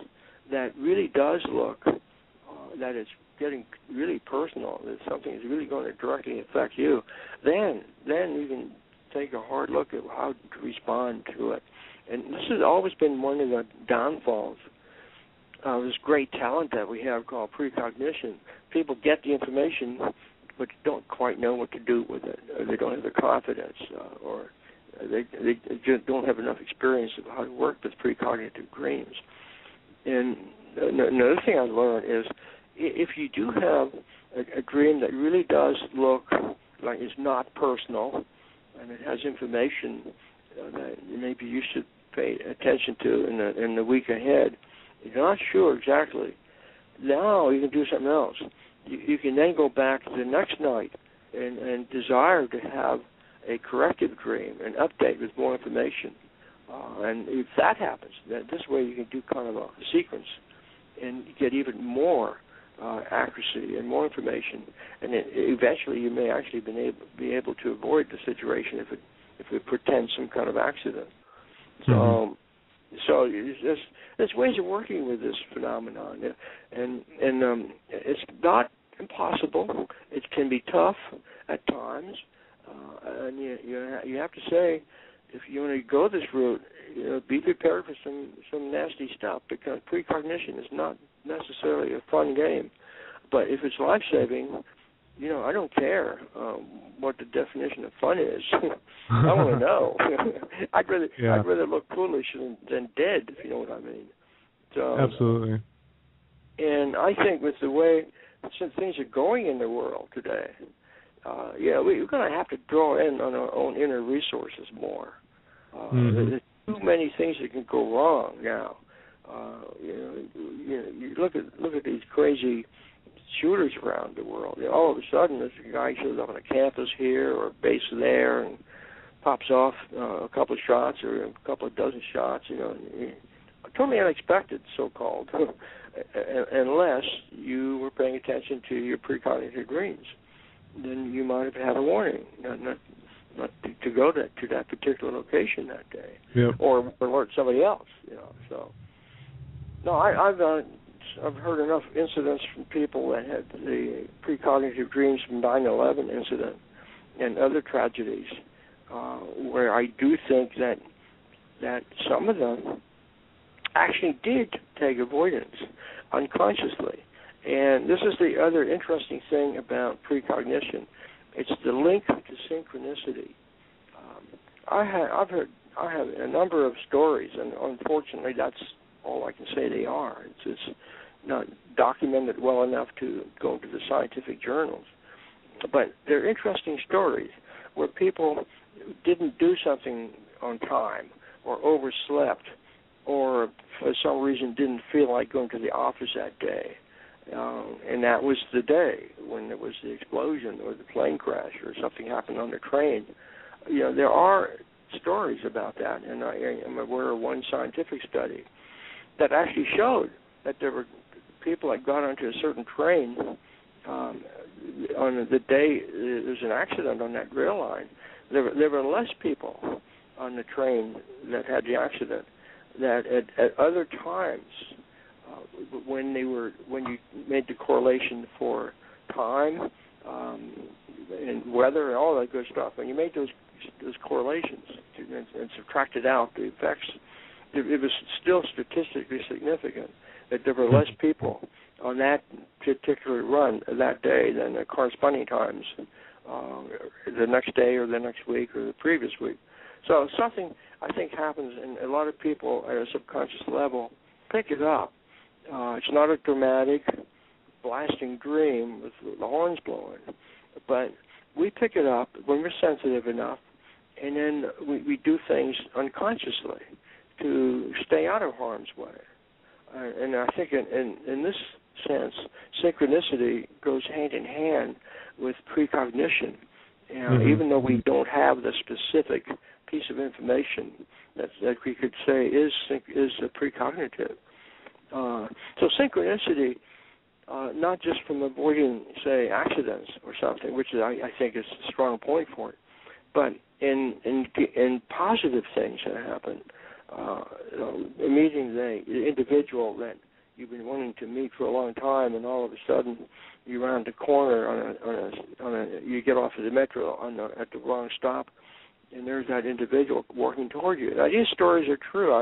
that really does look that it's getting really personal, that something is really going to directly affect you, then you can take a hard look at how to respond to it. And this has always been one of the downfalls of this great talent that we have called precognition. People get the information but don't quite know what to do with it. They don't have the confidence, or they just don't have enough experience of how to work with precognitive dreams. And another thing I've learned is if you do have a dream that really does look like it's not personal and it has information that maybe you should pay attention to in the week ahead, you're not sure exactly, now you can do something else. You can then go back the next night and desire to have a corrective dream, an update with more information. And if that happens, this way you can do kind of a sequence and get even more accuracy and more information. And eventually you may actually be able to avoid the situation if it pretends some kind of accident. So there's ways of working with this phenomenon, and it's not impossible. It can be tough at times, and you have to say, if you want to go this route, be prepared for some nasty stuff, because precognition is not necessarily a fun game. But if it's life-saving, I don't care what the definition of fun is. I want to know. I'd rather look foolish than dead, if you know what I mean. So, absolutely. And I think with the way since things are going in the world today, we're going to have to draw in on our own inner resources more. There's too many things that can go wrong now. You look at these crazy shooters around the world. All of a sudden, this guy shows up on a campus here or a base there and pops off a couple of shots or a couple of dozen shots. Totally unexpected, so-called, unless you were paying attention to your precognitive dreams. Then you might have had a warning, not to go to that particular location that day, or alert somebody else. So, no, I've heard enough incidents from people that had the precognitive dreams from 9/11 incident and other tragedies, where I do think that some of them actually did take avoidance unconsciously. And this is the other interesting thing about precognition. It's the link to synchronicity. I've heard I have a number of stories, and unfortunately, that's all I can say they are. It's not documented well enough to go into the scientific journals. But they're interesting stories where people didn't do something on time or overslept or for some reason didn't feel like going to the office that day. And that was the day when there was the explosion or the plane crash or something happened on the train. There are stories about that, and I am aware of one scientific study that actually showed that there were people that got onto a certain train on the day there was an accident on that rail line. There were less people on the train that had the accident. That at other times, when you made the correlation for time and weather and all that good stuff, when you made those correlations and subtracted out the effects, it was still statistically significant that there were less people on that particular run that day than the corresponding times the next day or the next week or the previous week. So something I think happens, and a lot of people at a subconscious level pick it up. It's not a dramatic, blasting dream with the horns blowing, but we pick it up when we're sensitive enough, and then we do things unconsciously to stay out of harm's way. And I think in this sense, synchronicity goes hand in hand with precognition. Even though we don't have the specific piece of information that we could say is precognitive. So synchronicity, not just from avoiding, say, accidents or something, which I think is a strong point for it, but in positive things that happen. Meeting the individual that you've been wanting to meet for a long time, and all of a sudden you round the corner you get off of the metro at the wrong stop, and there's that individual walking toward you. Now, these stories are true.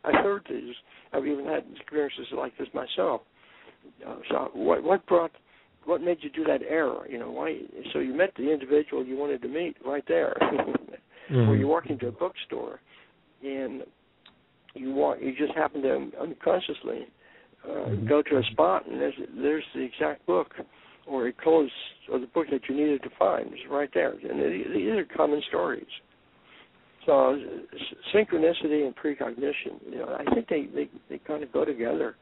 I've heard these. I've even had experiences like this myself. So what made you do that error? Why? So you met the individual you wanted to meet right there, or you walk into a bookstore, and you just happen to unconsciously go to a spot, and there's the exact book or a close or the book that you needed to find is right there. And these are common stories. So synchronicity and precognition, I think they kind of go together.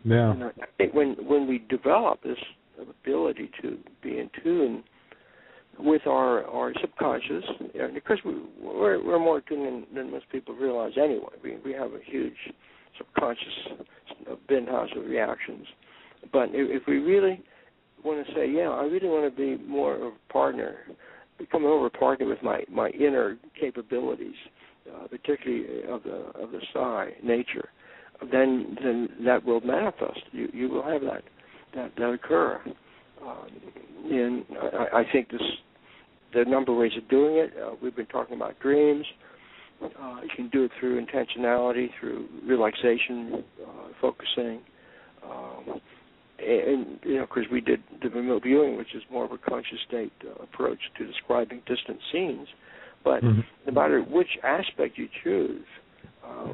Yeah. And I think when we develop this ability to be in tune with our subconscious, because we're more tuned than most people realize anyway. We have a huge subconscious bin house of reactions. But if we really want to say, I really want to be more of a partner, become more of a partner with my inner capabilities, particularly of the Psi nature, then that will manifest. You will have that occur. And I think there are a number of ways of doing it. We've been talking about dreams. You can do it through intentionality, through relaxation, focusing. And because we did the remote viewing, which is more of a conscious state approach to describing distant scenes. But no matter which aspect you choose,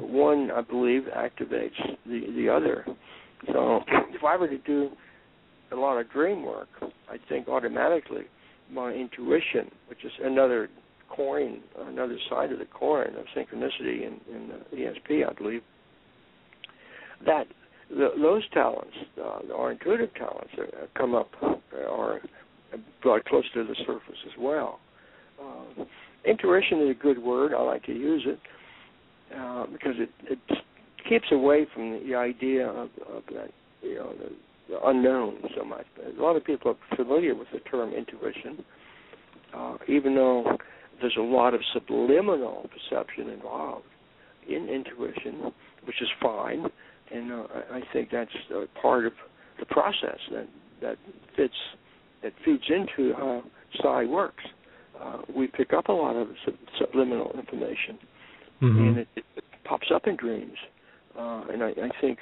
one, I believe, activates the other. So if I were to do a lot of dream work, I think automatically my intuition, which is another side of the coin of synchronicity in ESP, I believe, that those talents, our intuitive talents, come up or brought close to the surface as well. Intuition is a good word. I like to use it because it keeps away from the idea of that, the unknown so much. A lot of people are familiar with the term intuition, even though there's a lot of subliminal perception involved in intuition, which is fine. And I think that's part of the process that feeds into how Psi works. We pick up a lot of subliminal information, and it pops up in dreams. And I think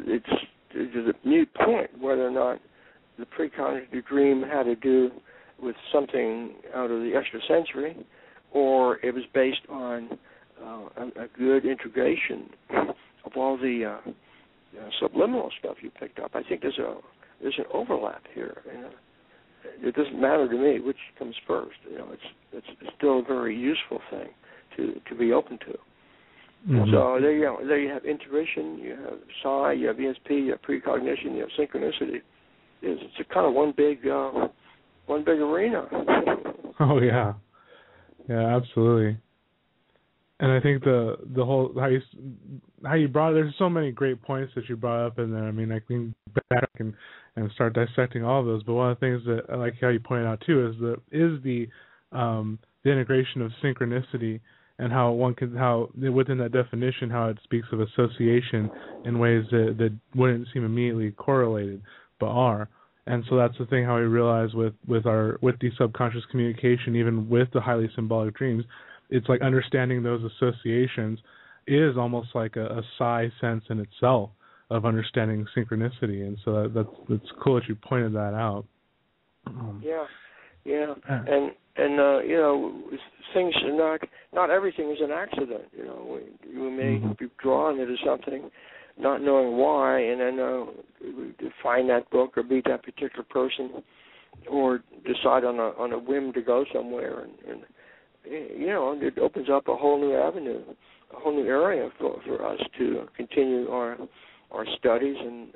it's a mute point whether or not the precognitive dream had to do with something out of the extrasensory, or it was based on a good integration of all the subliminal stuff you picked up. I think there's an overlap here, and it doesn't matter to me which comes first. It's still a very useful thing to be open to. Mm-hmm. So there you go. There you have intuition, you have psi, you have ESP, you have precognition, you have synchronicity. It's a kind of one big arena. Oh yeah, absolutely. And I think the whole how you brought, there's so many great points that you brought up in there. I mean, I can back and start dissecting all of those. But one of the things that I like how you pointed out too is the integration of synchronicity, and how within that definition, how it speaks of association in ways that wouldn't seem immediately correlated, but are. And so that's the thing, how we realize with the subconscious communication, even with the highly symbolic dreams, it's like understanding those associations is almost like a psi sense in itself of understanding synchronicity. And so that's cool that you pointed that out. Yeah. And things are not everything is an accident. You may be drawn into something, not knowing why, and then find that book or meet that particular person, or decide on a whim to go somewhere, and it opens up a whole new avenue, a whole new area for us to continue our studies. And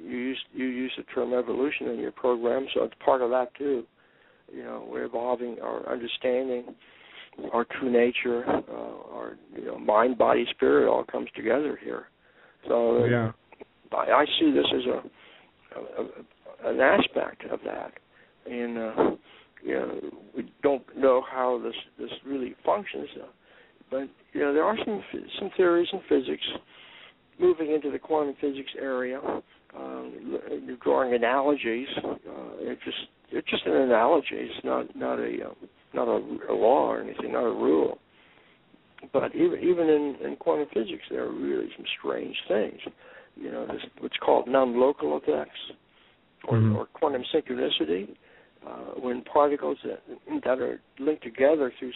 you use the term evolution in your program, so it's part of that too. We're evolving our understanding, our true nature, our mind, body, spirit all comes together here. So I see this as an aspect of that, and we don't know how this really functions, but there are some theories in physics moving into the quantum physics area, drawing analogies. It's just an analogy. It's not a law or anything, not a rule. But even in quantum physics, there are really some strange things. This what's called non-local effects, or quantum synchronicity, when particles that are linked together through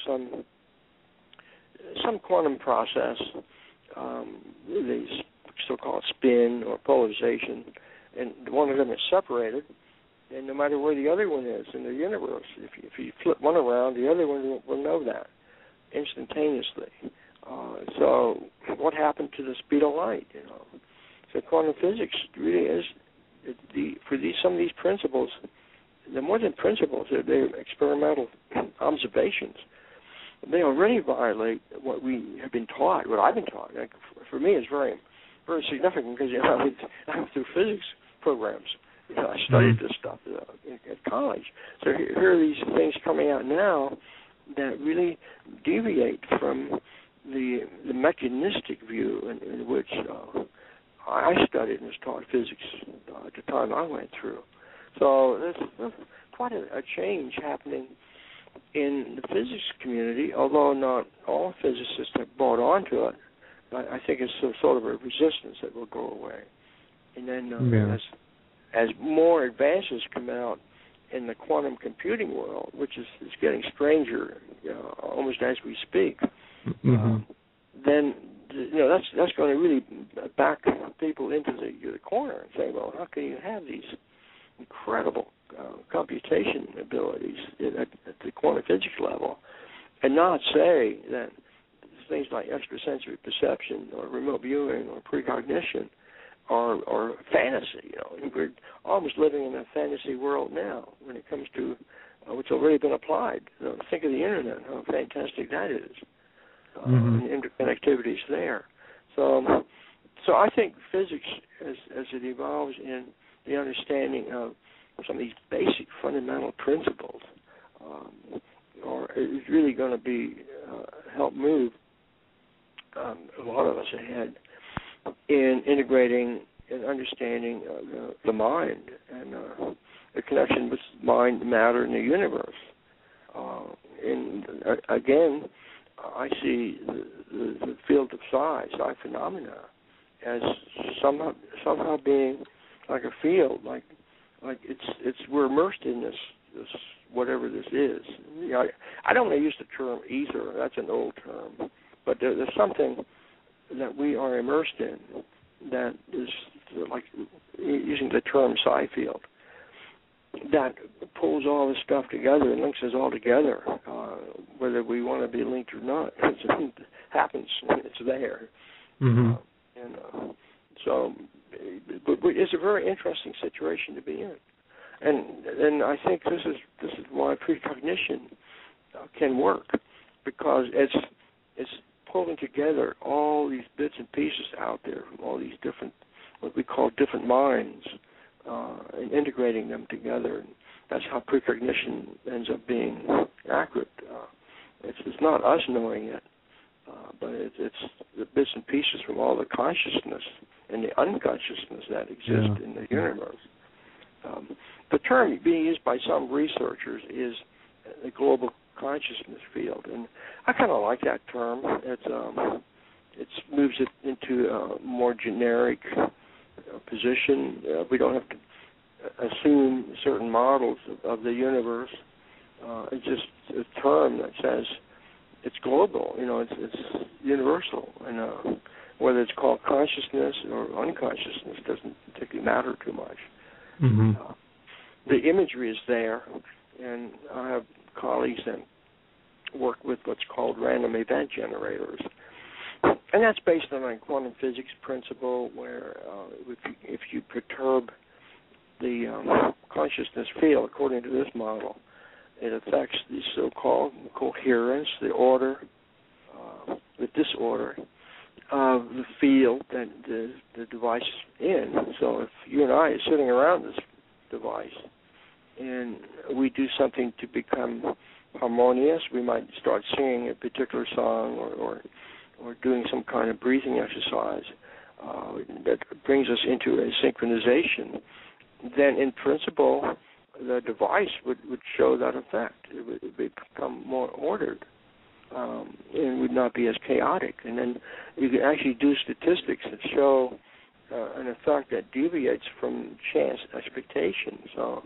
some quantum process, they still call it spin or polarization, and one of them is separated. And no matter where the other one is in the universe, if you flip one around, the other one will know that instantaneously. So what happened to the speed of light? So quantum physics really is some of these principles. They're more than principles; they're experimental observations. They already violate what we have been taught, what I've been taught. Like, for me, it's very, very significant because I'm through physics programs. I studied this stuff at college. So here are these things coming out now that really deviate from the mechanistic view in which I studied and was taught physics at the time I went through. So there's quite a change happening in the physics community, although not all physicists have bought onto it. I think it's sort of a resistance that will go away. And then as more advances come out in the quantum computing world, which is getting stranger almost as we speak, then that's going to really back people into the corner and say, well, how can you have these incredible computation abilities at the quantum physics level and not say that things like extrasensory perception or remote viewing or precognition or fantasy? We're almost living in a fantasy world now when it comes to what's already been applied. Think of the internet, how fantastic that is, and interconnectivity's there. So I think physics, as it evolves in the understanding of some of these basic fundamental principles, is really going to be help move a lot of us ahead in integrating and understanding the mind and the connection with mind, matter, and the universe. And again, I see the field of psi phenomena, as somehow being like a field, like we're immersed in this whatever this is. I don't want to use the term ether. That's an old term. But there's something that we are immersed in that is like using the term psi field that pulls all this stuff together and links us all together, whether we want to be linked or not. It happens. It's there. Mm-hmm. So it's a very interesting situation to be in. And I think this is why precognition can work, because it's pulling together all these bits and pieces out there from all these different, what we call different minds, and integrating them together. And that's how precognition ends up being accurate. It's not us knowing it, but it's the bits and pieces from all the consciousness and the unconsciousness that exist in the universe. The term being used by some researchers is the global consciousness field, and I kind of like that term. It moves it into a more generic position. We don't have to assume certain models of the universe. It's just a term that says it's global. It's universal, and whether it's called consciousness or unconsciousness doesn't particularly matter too much. Mm-hmm. The imagery is there, and I have colleagues that work with what's called random event generators, and that's based on a quantum physics principle where if you perturb the consciousness field according to this model, it affects the so-called coherence, the order, the disorder of the field that the device is in. So if you and I are sitting around this device and we do something to become harmonious, we might start singing a particular song or doing some kind of breathing exercise that brings us into a synchronization, then in principle the device would show that effect. It would become more ordered and would not be as chaotic. And then you can actually do statistics that show an effect that deviates from chance expectations. So,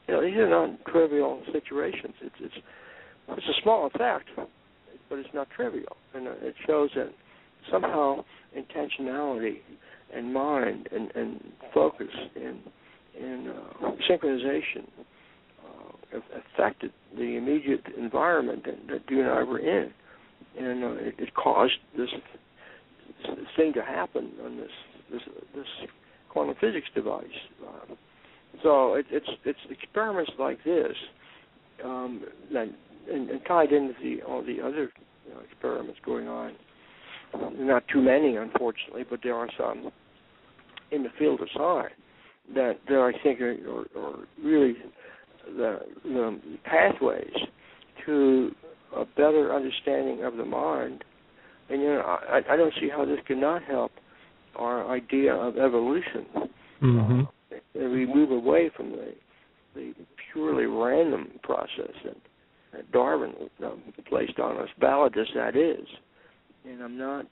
these are not trivial situations. It's a small effect, but it's not trivial. And it shows that somehow intentionality and mind and focus and synchronization affected the immediate environment that you and I were in. And it caused this thing to happen on this quantum physics device. So it's experiments like this that and tied into all the other experiments going on. Not too many, unfortunately, but there are some in the field of psi that I think are really the pathways to a better understanding of the mind. And I don't see how this cannot help our idea of evolution. Mm-hmm. And we move away from the purely random process that Darwin placed on us, valid as that is. And I'm not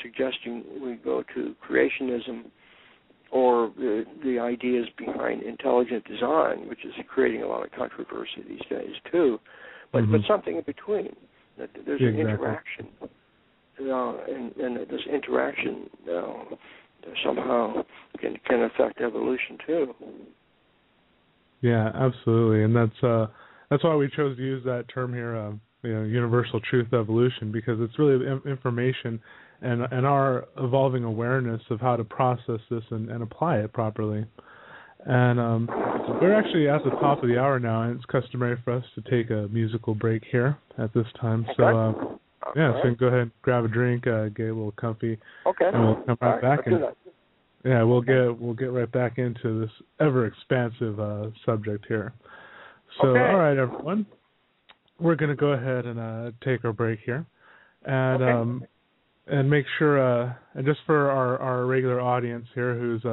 suggesting we go to creationism or the ideas behind intelligent design, which is creating a lot of controversy these days too, but something in between. That there's an interaction, and this interaction somehow can affect evolution too. Yeah, absolutely, and that's why we chose to use that term here, universal truth evolution, because it's really information and our evolving awareness of how to process this and apply it properly. And we're actually at the top of the hour now, and it's customary for us to take a musical break here at this time. So, so you can go ahead and grab a drink, get a little comfy, and we'll come right back. And we'll get right back into this ever expansive subject here. So, all right, everyone, we're going to go ahead and take our break here, and make sure, and just for our regular audience here who's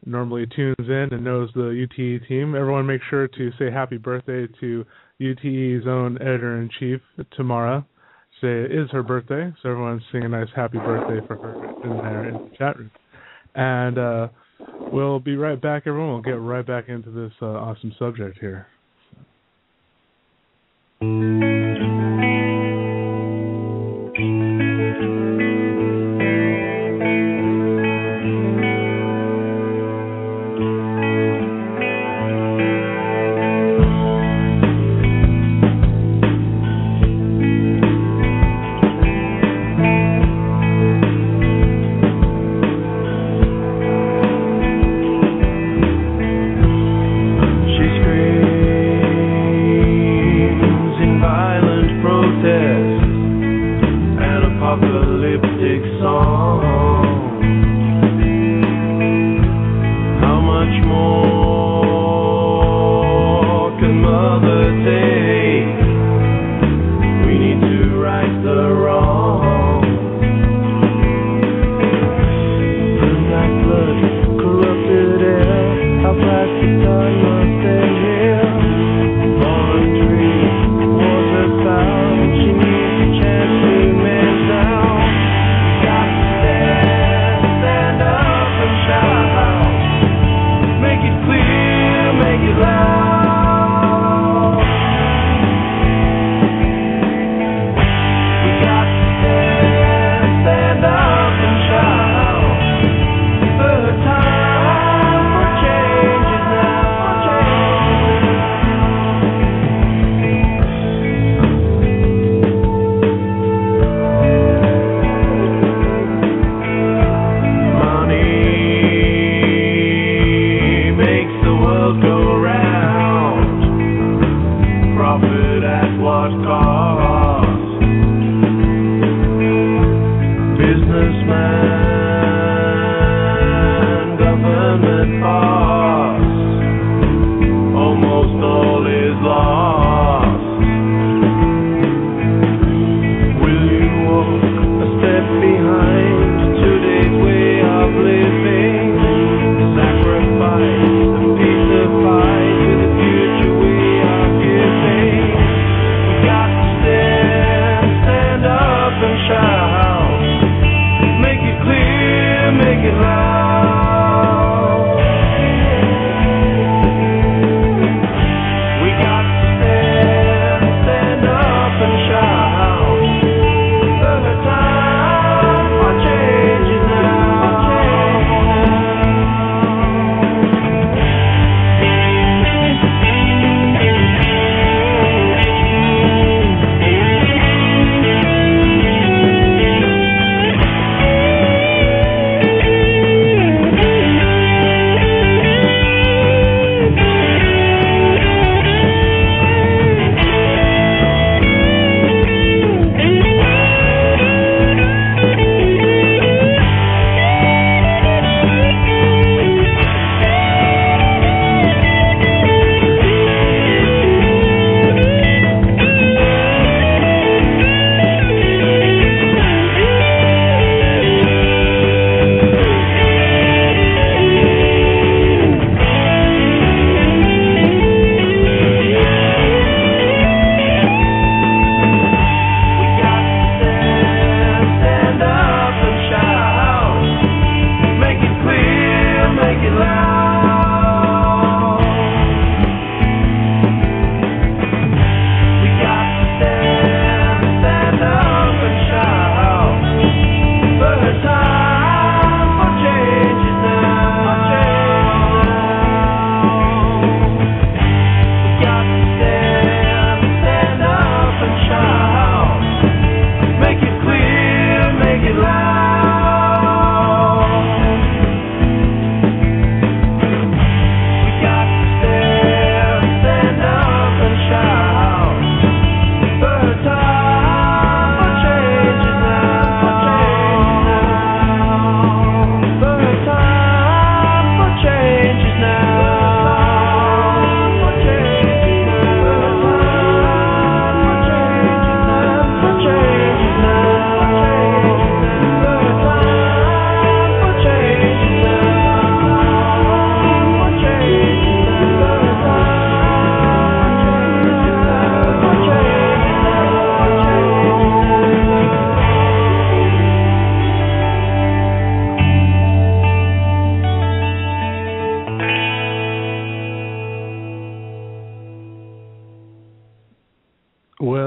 normally tunes in and knows the UTE team, everyone make sure to say happy birthday to UTE's own editor-in-chief, Tamara. Today is her birthday, so everyone sing a nice happy birthday for her in there in the chat room. And we'll be right back, everyone. We'll get right back into this awesome subject here.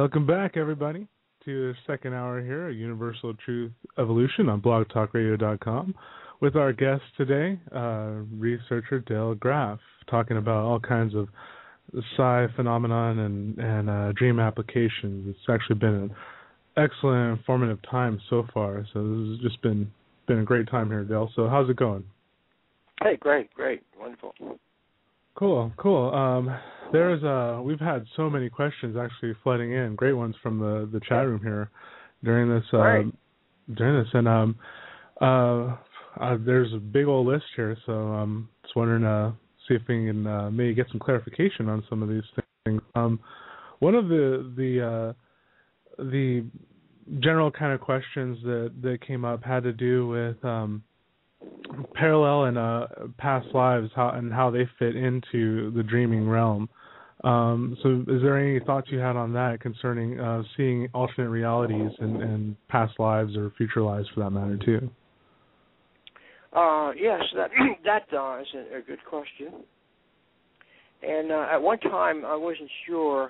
Welcome back, everybody, to the second hour here at Universal Truth Evolution on blogtalkradio.com with our guest today, researcher Dale Graff, talking about all kinds of psi phenomenon and dream applications. It's actually been an excellent, informative time so far. So this has just been a great time here, Dale. So how's it going? Hey, great, wonderful. Cool. We've had so many questions actually flooding in, great ones from the chat room here during this. And there's a big old list here, so just wondering see if we can maybe get some clarification on some of these things. One of the general kind of questions that came up had to do with parallel and past lives, how they fit into the dreaming realm. So is there any thoughts you had on that concerning seeing alternate realities and past lives or future lives for that matter too? Yes, that is a good question. And at one time I wasn't sure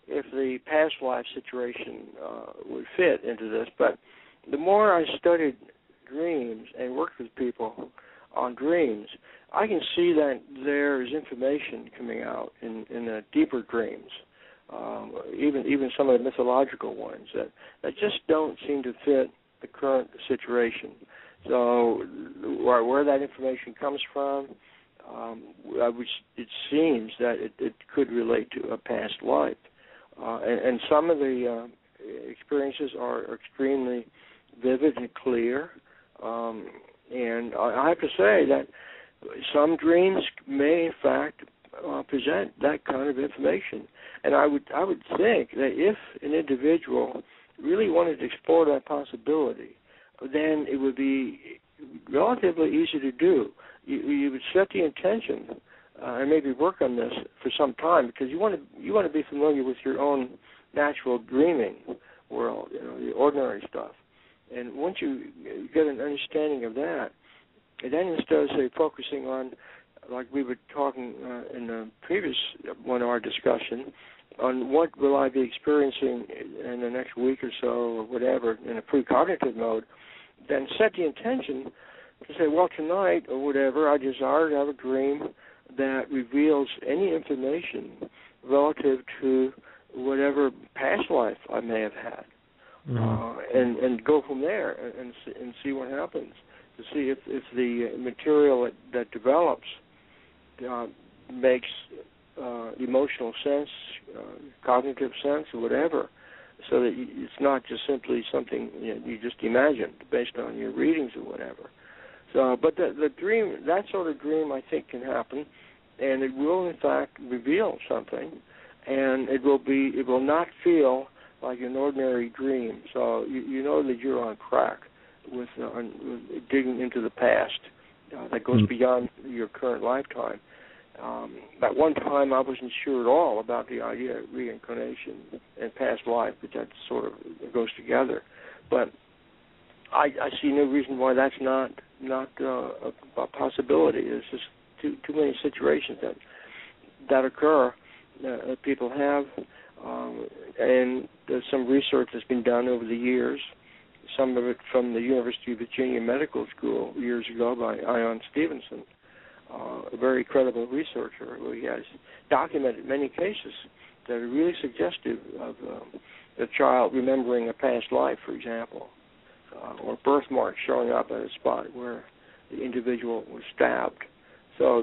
if the past life situation would fit into this, but the more I studied dreams and worked with people on dreams, I can see that there is information coming out in the deeper dreams, even some of the mythological ones that just don't seem to fit the current situation. So where that information comes from, it seems that it could relate to a past life. And some of the experiences are extremely vivid and clear. And I have to say that some dreams may, in fact, present that kind of information. And I would think that if an individual really wanted to explore that possibility, then it would be relatively easy to do. You would set the intention and maybe work on this for some time, because you want to be familiar with your own natural dreaming world, the ordinary stuff. And once you get an understanding of that, then instead of, say, focusing on, like we were talking in the previous one of our discussion, on what will I be experiencing in the next week or so or whatever in a precognitive mode, then set the intention to say, well, tonight or whatever, I desire to have a dream that reveals any information relative to whatever past life I may have had. Mm-hmm. And go from there and see what happens, to see if the material that develops makes emotional sense, cognitive sense, or whatever, so that it's not just simply something you just imagined based on your readings or whatever. So, but the dream, that sort of dream, I think can happen, and it will in fact reveal something, and it will not feel like an ordinary dream. So you know that you're on track with digging into the past that goes beyond your current lifetime. At one time, I wasn't sure at all about the idea of reincarnation and past life, but that sort of goes together. But I see no reason why that's not a possibility. There's just too many situations that occur that people have, and there's some research that's been done over the years. Some of it from the University of Virginia Medical School years ago by Ion Stevenson, a very credible researcher who has documented many cases that are really suggestive of a child remembering a past life, for example, or birthmarks showing up at a spot where the individual was stabbed. So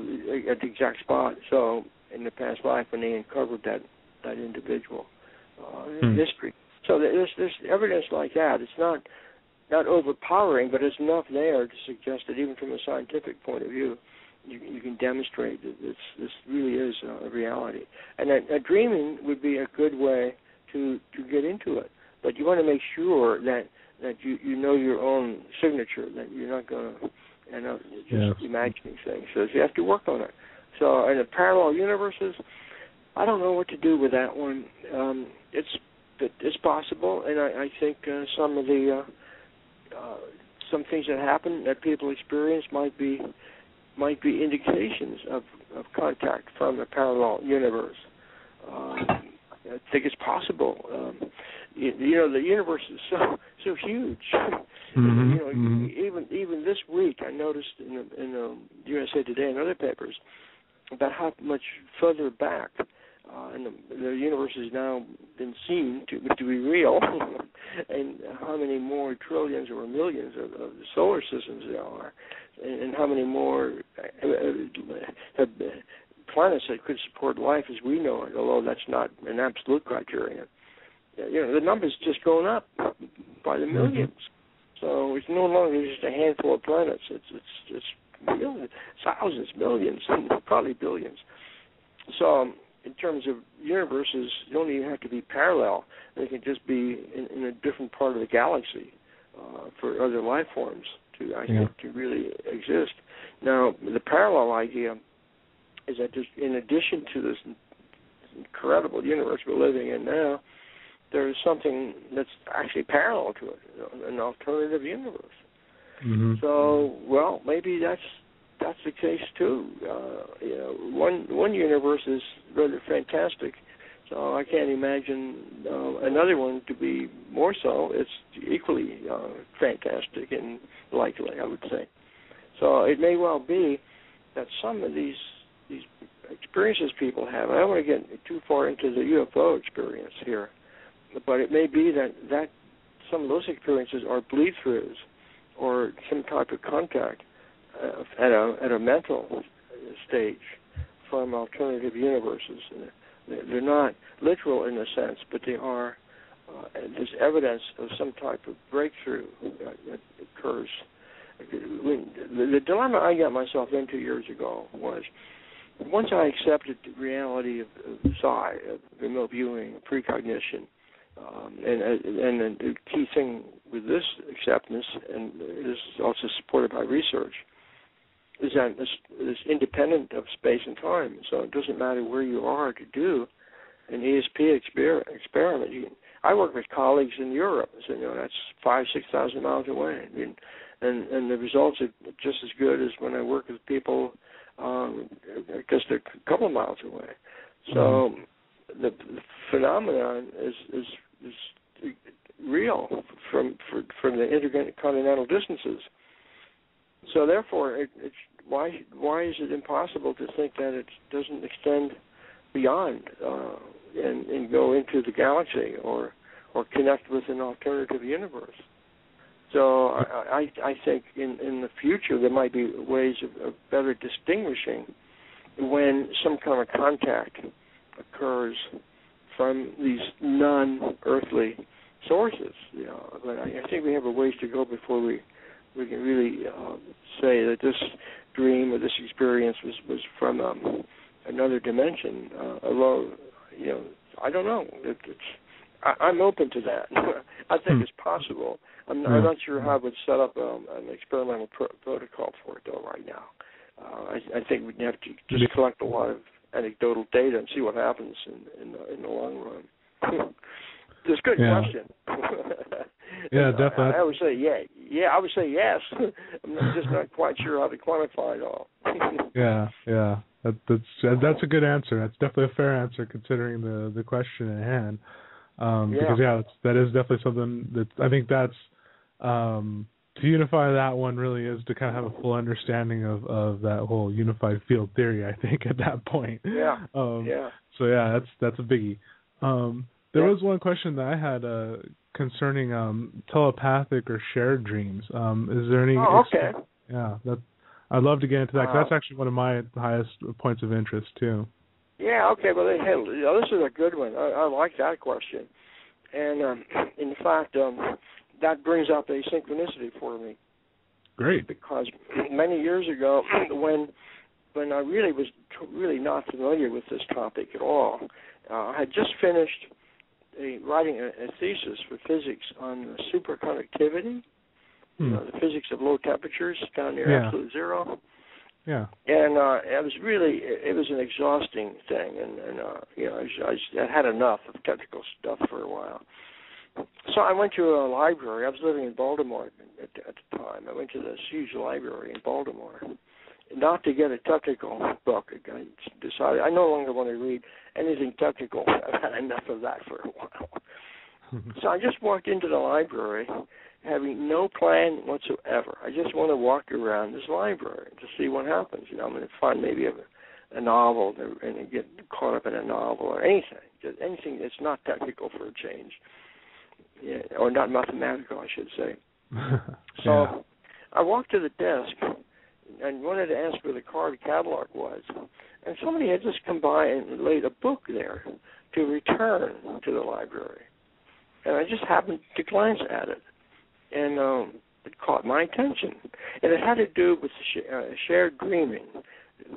at the exact spot. So in the past life when they uncovered that individual history. So there's evidence like that. It's not overpowering, but it's enough there to suggest that even from a scientific point of view, you can demonstrate that this really is a reality. And that dreaming would be a good way to get into it. But you want to make sure that you know your own signature, that you're not going to end up just imagining things. So you have to work on it. So in the parallel universes, I don't know what to do with that one. It's possible, and I think some of the some things that happen that people experience might be indications of contact from a parallel universe. think it's possible. The universe is so huge. Even this week, I noticed in USA Today and other papers about how much further back and the universe has now been seen to be real, and how many more trillions or millions of solar systems there are, and how many more planets that could support life as we know it, although that's not an absolute criterion. The number's just going up by the millions. So it's no longer just a handful of planets. It's millions, thousands, millions, probably billions. So in terms of universes, you don't even have to be parallel. They can just be in a different part of the galaxy for other life forms to really exist. Now, the parallel idea is that just in addition to this incredible universe we're living in now, there is something that's actually parallel to it, an alternative universe. So, well, maybe that's the case too. One universe is rather fantastic, so I can't imagine another one to be more so. It's equally fantastic and likely, I would say. So it may well be that some of these experiences people have, I don't want to get too far into the UFO experience here, but it may be that some of those experiences are bleed-throughs or some type of contact at a mental stage from alternative universes. They're not literal in a sense, but they are. There's evidence of some type of breakthrough that occurs. The dilemma I got myself into years ago was, once I accepted the reality of Psi, of remote viewing, precognition, and the key thing with this acceptance, and it is also supported by research, is that it's independent of space and time. So it doesn't matter where you are to do an ESP experiment. I work with colleagues in Europe, so that's 5,000-6,000 miles away, and the results are just as good as when I work with people because they're a couple of miles away. So the phenomenon is real from the intercontinental distances. So therefore, why is it impossible to think that it doesn't extend beyond and go into the galaxy or connect with an alternative universe? So I think in the future there might be ways of better distinguishing when some kind of contact occurs from these non-earthly sources. But I think we have a ways to go before we can really say that this dream or this experience was from another dimension. Although, I don't know. I'm open to that. I think it's possible. I'm not sure how I would set up an experimental protocol for it, though, right now. I think we'd have to just collect a lot of anecdotal data and see what happens in the long run. It's a good question. Yeah, definitely. I would say I would say yes. I'm just not quite sure how to quantify it all. Yeah. That's a good answer. That's definitely a fair answer considering the question at hand. Because that is definitely something that I think that's to unify that one really is to kind of have a full understanding of that whole unified field theory. I think at that point. So that's a biggie. There was one question that I had concerning telepathic or shared dreams. Is there any? Oh, okay. I'd love to get into that. 'Cause that's actually one of my highest points of interest too. Yeah. Okay. Well, this is a good one. I like that question, and in fact, that brings up a synchronicity for me. Great. Because many years ago, when I really was not familiar with this topic at all, I had just finished writing a thesis for physics on superconductivity, the physics of low temperatures down near absolute zero. Yeah. And it was an exhausting thing, and I had enough of technical stuff for a while. So I went to a library. I was living in Baltimore at the time. I went to this huge library in Baltimore not to get a technical book. I decided I no longer want to read anything technical. I've had enough of that for a while. So I just walked into the library having no plan whatsoever. I just want to walk around this library to see what happens. I'm going to find maybe a novel and get caught up in a novel or anything. Just anything that's not technical for a change. Yeah, or not mathematical, I should say. So I walked to the desk and wanted to ask where the card catalog was. And somebody had just come by and laid a book there to return to the library. And I just happened to glance at it. And it caught my attention. And it had to do with shared dreaming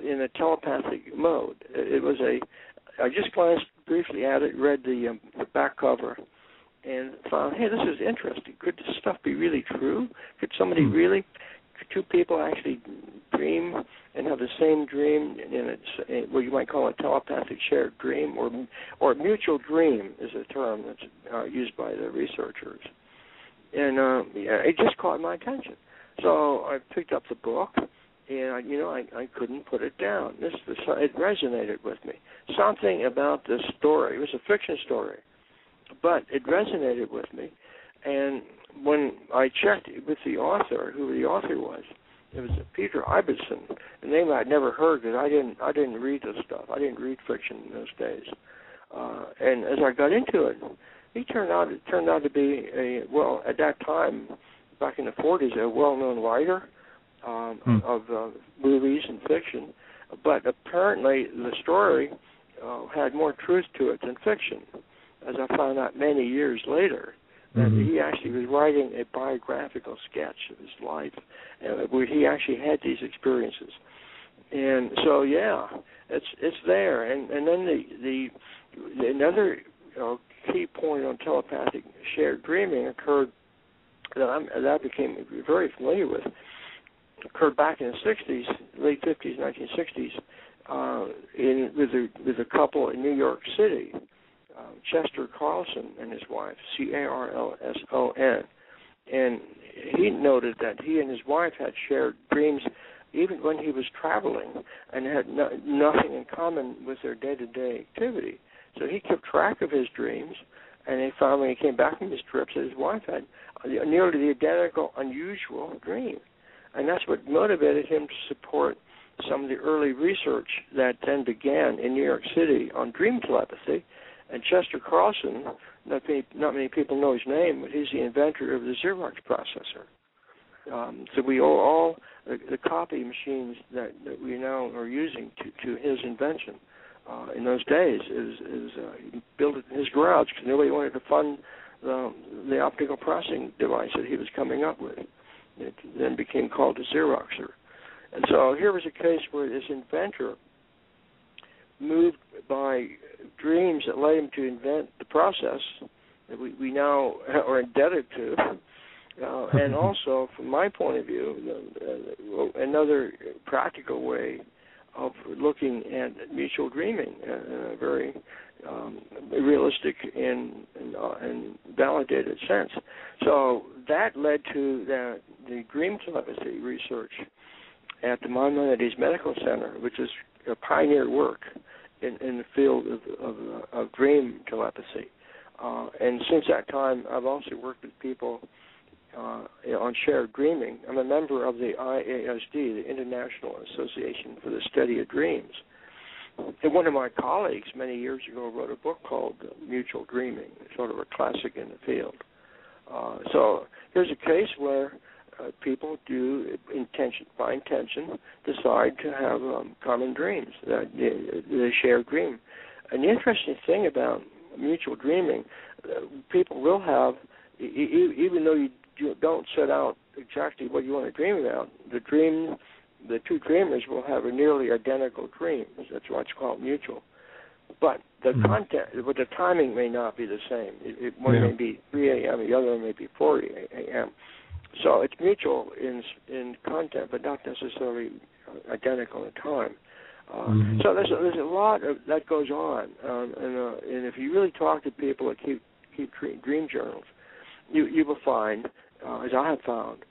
in a telepathic mode. I just glanced briefly at it, read the back cover, and found, hey, this is interesting. Could this stuff be really true? Could two people actually dream and have the same dream in what you might call a telepathic shared dream, or mutual dream is a term that's used by the researchers. And it just caught my attention. So I picked up the book, and I couldn't put it down. It resonated with me. Something about this story, it was a fiction story, but it resonated with me. And when I checked with the author, who the author was, it was Peter Ibbotson, a name I'd never heard because I didn't read this stuff. I didn't read fiction in those days. And as I got into it, it turned out to be at that time, back in the 40s, a well-known writer of movies and fiction. But apparently the story had more truth to it than fiction, as I found out many years later. That he actually was writing a biographical sketch of his life, where he actually had these experiences. And so, it's there. And then another key point on telepathic shared dreaming occurred that I became very familiar with. Occurred back in the 60s, late 50s, 1960s, with a couple in New York City. Chester Carlson and his wife, Carlson, and he noted that he and his wife had shared dreams even when he was traveling and had nothing in common with their day-to-day activity. So he kept track of his dreams, and he found when he came back from his trips that his wife had nearly the identical, unusual dream. And that's what motivated him to support some of the early research that then began in New York City on dream telepathy. And Chester Carlson, not many people know his name, but he's the inventor of the Xerox processor. So we owe all the copy machines that we now are using to his invention. In those days, he built it in his garage because nobody wanted to fund the optical processing device that he was coming up with. It then became called a Xeroxer. And so here was a case where this inventor, moved by dreams that led him to invent the process that we now are indebted to, and also, from my point of view, another practical way of looking at mutual dreaming in a very realistic and validated sense. So that led to the dream telepathy research at the Maimonides Medical Center, which is a pioneer work in the field of dream telepathy. And since that time, I've also worked with people on shared dreaming. I'm a member of the IASD, the International Association for the Study of Dreams. And one of my colleagues many years ago wrote a book called Mutual Dreaming, sort of a classic in the field. So here's a case where people do, by intention, decide to have common dreams, that they share a dream. And the interesting thing about mutual dreaming, people will have, even though you don't set out exactly what you want to dream about, the two dreamers will have a nearly identical dream. That's why it's called mutual. But the content, but the timing may not be the same. One may be 3 a.m., the other may be 4 a.m. So it's mutual in content, but not necessarily identical in time. So there's a lot that goes on, and if you really talk to people that keep dream journals, you will find, as I have found,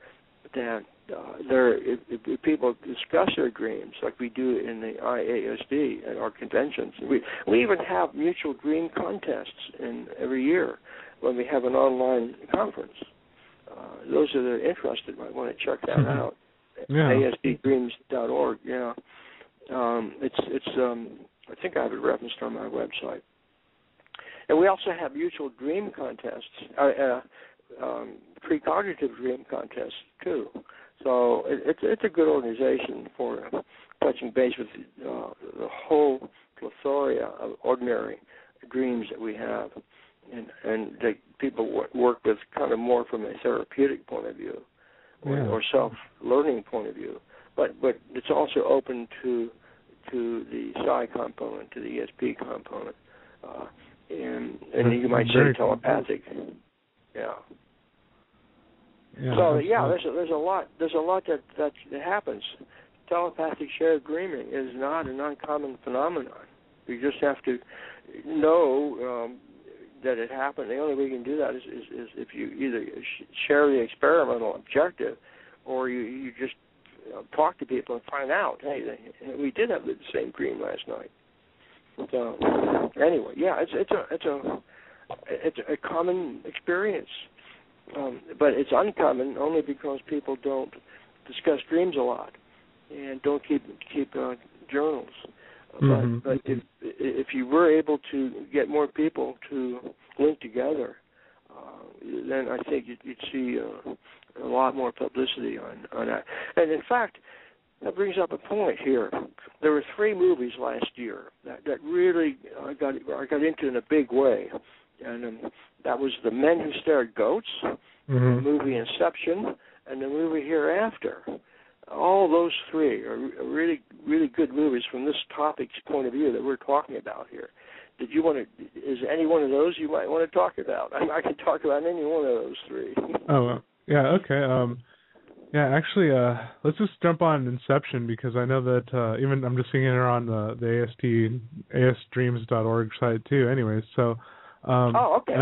that if people discuss their dreams like we do in the IASD at our conventions. We even have mutual dream contests every year when we have an online conference. Those that are interested might want to check that out. Yeah. ASDdreams.org. Yeah. It's I think I have it referenced on my website. And we also have mutual dream contests, precognitive dream contests too. So it's a good organization for touching base with the whole plethora of ordinary dreams that we have, and that people work with kind of more from a therapeutic point of view, or self-learning point of view. But it's also open to the Psi component, to the ESP component, and you might say telepathic. Yeah. Yeah, so there's a lot that happens. Telepathic shared dreaming is not an uncommon phenomenon. You just have to know that it happened. The only way you can do that is if you either share the experimental objective, or you just talk to people and find out, hey, we did have the same dream last night. So anyway, yeah, it's a common experience. But it's uncommon only because people don't discuss dreams a lot and don't keep journals. But if you were able to get more people to link together, then I think you'd see a lot more publicity on that. And in fact, that brings up a point here. There were 3 movies last year that really I got into in a big way. And that was The Men Who Stare at Goats, the movie Inception, and the movie Hereafter. All those 3 are really, really good movies from this topic's point of view that we're talking about here. Is any one of those you might want to talk about? I can talk about any one of those 3. Oh, yeah, okay. Yeah, actually, let's just jump on Inception, because I know that even I'm just seeing it on the ASDreams.org site too. Anyways, so. Okay.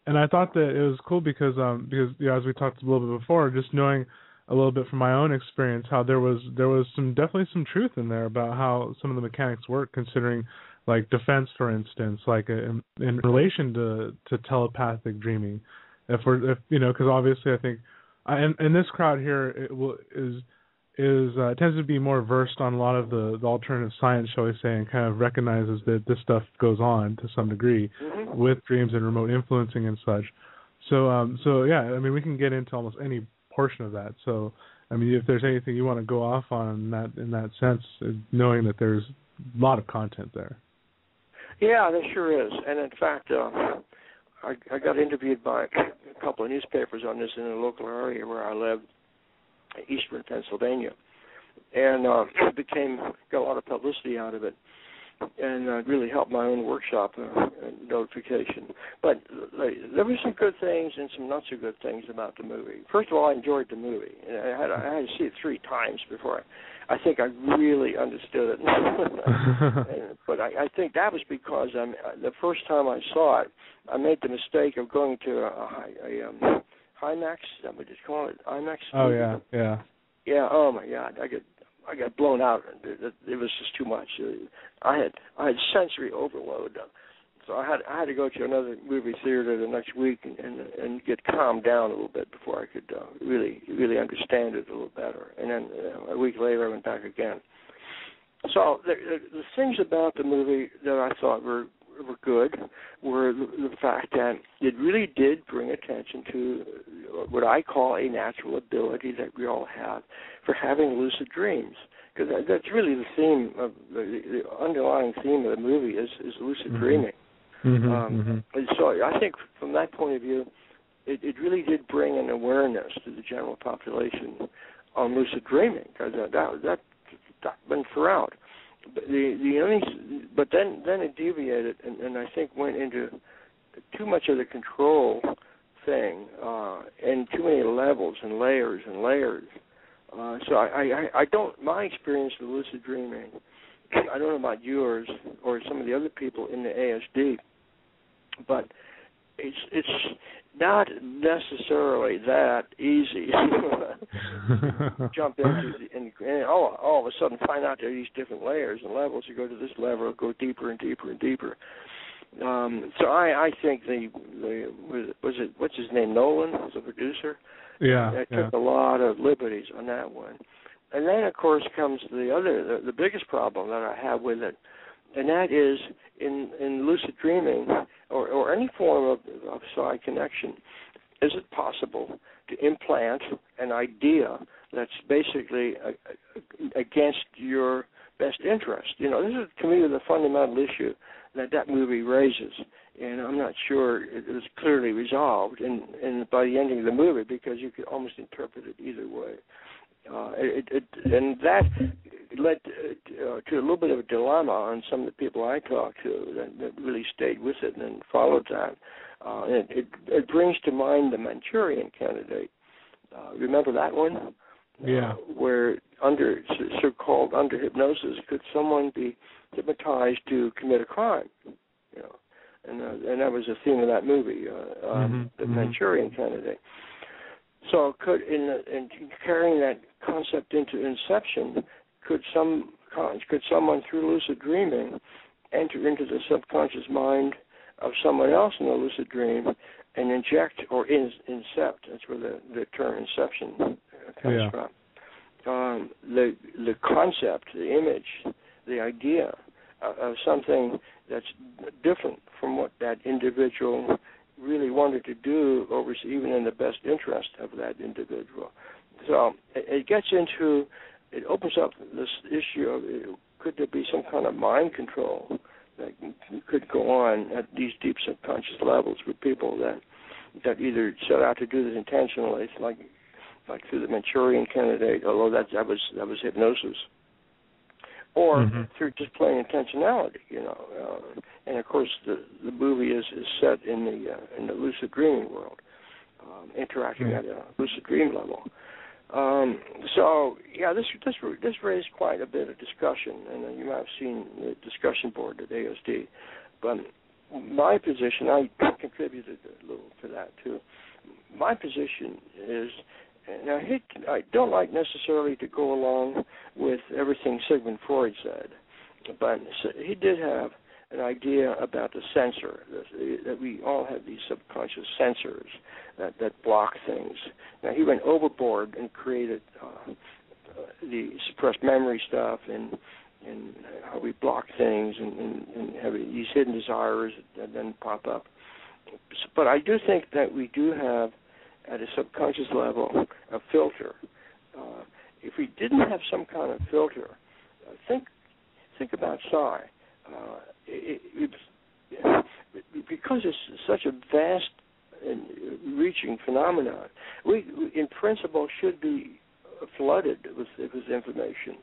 And I thought that it was cool because as we talked a little bit before, just knowing a little bit from my own experience, how there was definitely some truth in there about how some of the mechanics work, considering like defense, for instance, like in relation to telepathic dreaming. Because obviously I think, and this crowd here tends to be more versed on a lot of the alternative science, shall we say, and kind of recognizes that this stuff goes on to some degree with dreams and remote influencing and such. So yeah, I mean, we can get into almost any portion of that. So I mean, if there's anything you want to go off on in that sense, knowing that there's a lot of content there. Yeah, there sure is. And in fact, I got interviewed by a couple of newspapers on this in the local area where I live, Eastern Pennsylvania, and got a lot of publicity out of it, and really helped my own workshop notification. But there were some good things and some not so good things about the movie. First of all, I enjoyed the movie, and I had to see it 3 times before I think I really understood it. But I think that was because the first time I saw it, I made the mistake of going to a IMAX, is that what you call it? IMAX? Oh, yeah. Yeah, oh my God, I got blown out. It was just too much. I had sensory overload. So I had to go to another movie theater the next week and get calmed down a little bit before I could really understand it a little better. And then a week later I went back again. So the things about the movie that I thought were good were the fact that it really did bring attention to what I call a natural ability that we all have for having lucid dreams. Because that's really the theme of the underlying theme of the movie is lucid dreaming. And so I think from that point of view, it really did bring an awareness to the general population on lucid dreaming, because that went throughout. But then it deviated, and I think went into too much of the control thing, and too many levels and layers and layers. So I don't. My experience with lucid dreaming, I don't know about yours or some of the other people in the ASD, but it's not necessarily that easy. Jump into and all of a sudden find out there are these different layers and levels. You go to this level, go deeper and deeper and deeper. So I think what's his name, Nolan, was the producer. Yeah, took a lot of liberties on that one. And then, of course, comes the biggest problem that I have with it, and that is in lucid dreaming or any form of psi connection, is it possible to implant an idea that's basically against your best interest? You know, this is, to me, the fundamental issue that movie raises, and I'm not sure it was clearly resolved by the ending of the movie, because you could almost interpret it either way. And that led to a little bit of a dilemma on some of the people I talked to that really stayed with it and followed that. It brings to mind the Manchurian Candidate. Remember that one? Yeah. Where so-called under hypnosis, could someone be hypnotized to commit a crime? You know, and that was the theme of that movie, the Manchurian Candidate. So in carrying that concept into inception, could someone through lucid dreaming enter into the subconscious mind of someone else in a lucid dream and inject or incept? That's where the term inception comes from. The concept, the image, the idea of something that's different from what that individual really wanted to do, or was even in the best interest of that individual. So it opens up this issue of, could there be some kind of mind control that could go on at these deep subconscious levels with people that either set out to do this intentionally, like through the Manchurian Candidate, although that was hypnosis, or through just plain intentionality, you know. And of course, the movie is set in the lucid dreaming world, interacting at a lucid dream level. So yeah, this raised quite a bit of discussion, and you might have seen the discussion board at ASD. But my position, I contributed a little to that too. My position is, and I don't like necessarily to go along with everything Sigmund Freud said, but he did have an idea about the sensor, that we all have these subconscious sensors that block things. Now, he went overboard and created the suppressed memory stuff and how we block things and have these hidden desires that then pop up. But I do think that we do have, at a subconscious level, a filter. If we didn't have some kind of filter, think about psi. Because it's such a vast and reaching phenomenon, we in principle should be flooded with information.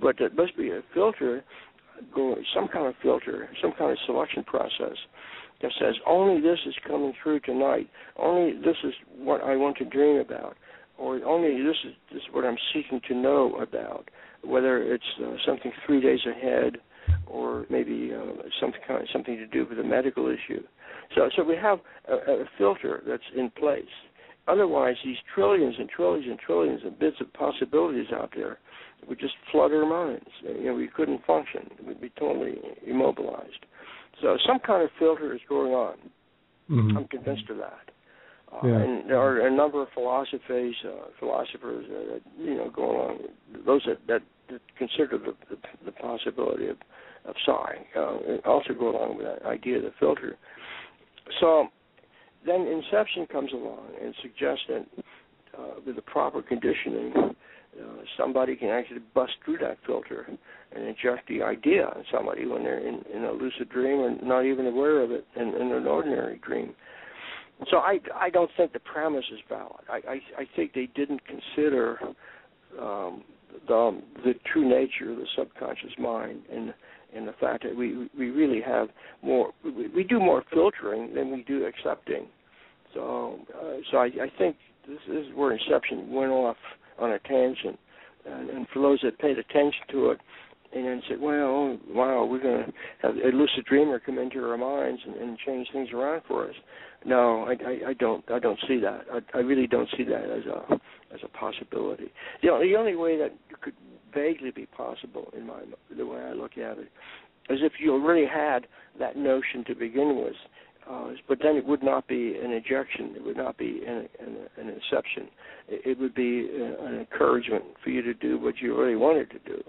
But there must be a filter, some kind of selection process that says only this is coming through tonight, only this is what I want to dream about, or only this is what I'm seeking to know about, whether it's something 3 days ahead or maybe something to do with a medical issue. So we have a filter that's in place. Otherwise, these trillions and trillions and trillions of bits of possibilities out there would just flood our minds. You know, we couldn't function. We'd be totally immobilized. So some kind of filter is going on. I'm convinced of that. And there are a number of philosophers that go along, those that consider the possibility of psi, also go along with that idea of the filter. So then inception comes along and suggests that with the proper conditioning, somebody can actually bust through that filter and inject the idea on somebody when they're in a lucid dream or not even aware of it in an ordinary dream. So I don't think the premise is valid. I think they didn't consider the true nature of the subconscious mind and the fact that we really have more, we do more filtering than we do accepting. So I think this is where inception went off on a tangent. And for those that paid attention to it, and then said, well, wow, we're going to have a lucid dreamer come into our minds and change things around for us. No, I don't see that. I really don't see that as a possibility. The only way that could vaguely be possible in the way I look at it is if you really had that notion to begin with, but then it would not be an ejection. It would not be an inception. It would be an encouragement for you to do what you really wanted to do.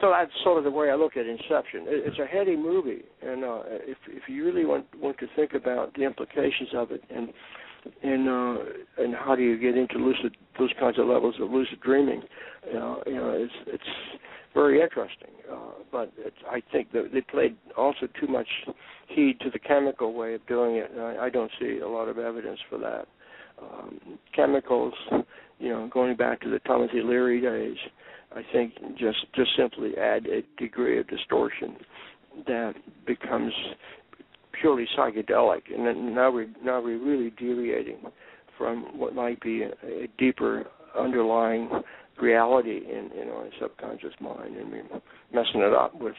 So that's sort of the way I look at Inception. It's a heady movie, and if you really want to think about the implications of it and how do you get into those kinds of levels of lucid dreaming, it's very interesting. But I think that they played also too much heed to the chemical way of doing it, and I don't see a lot of evidence for that. Chemicals, going back to the Timothy Leary days, I think just simply add a degree of distortion that becomes purely psychedelic, and then now we're really deviating from what might be a deeper underlying reality in our subconscious mind, and we're messing it up with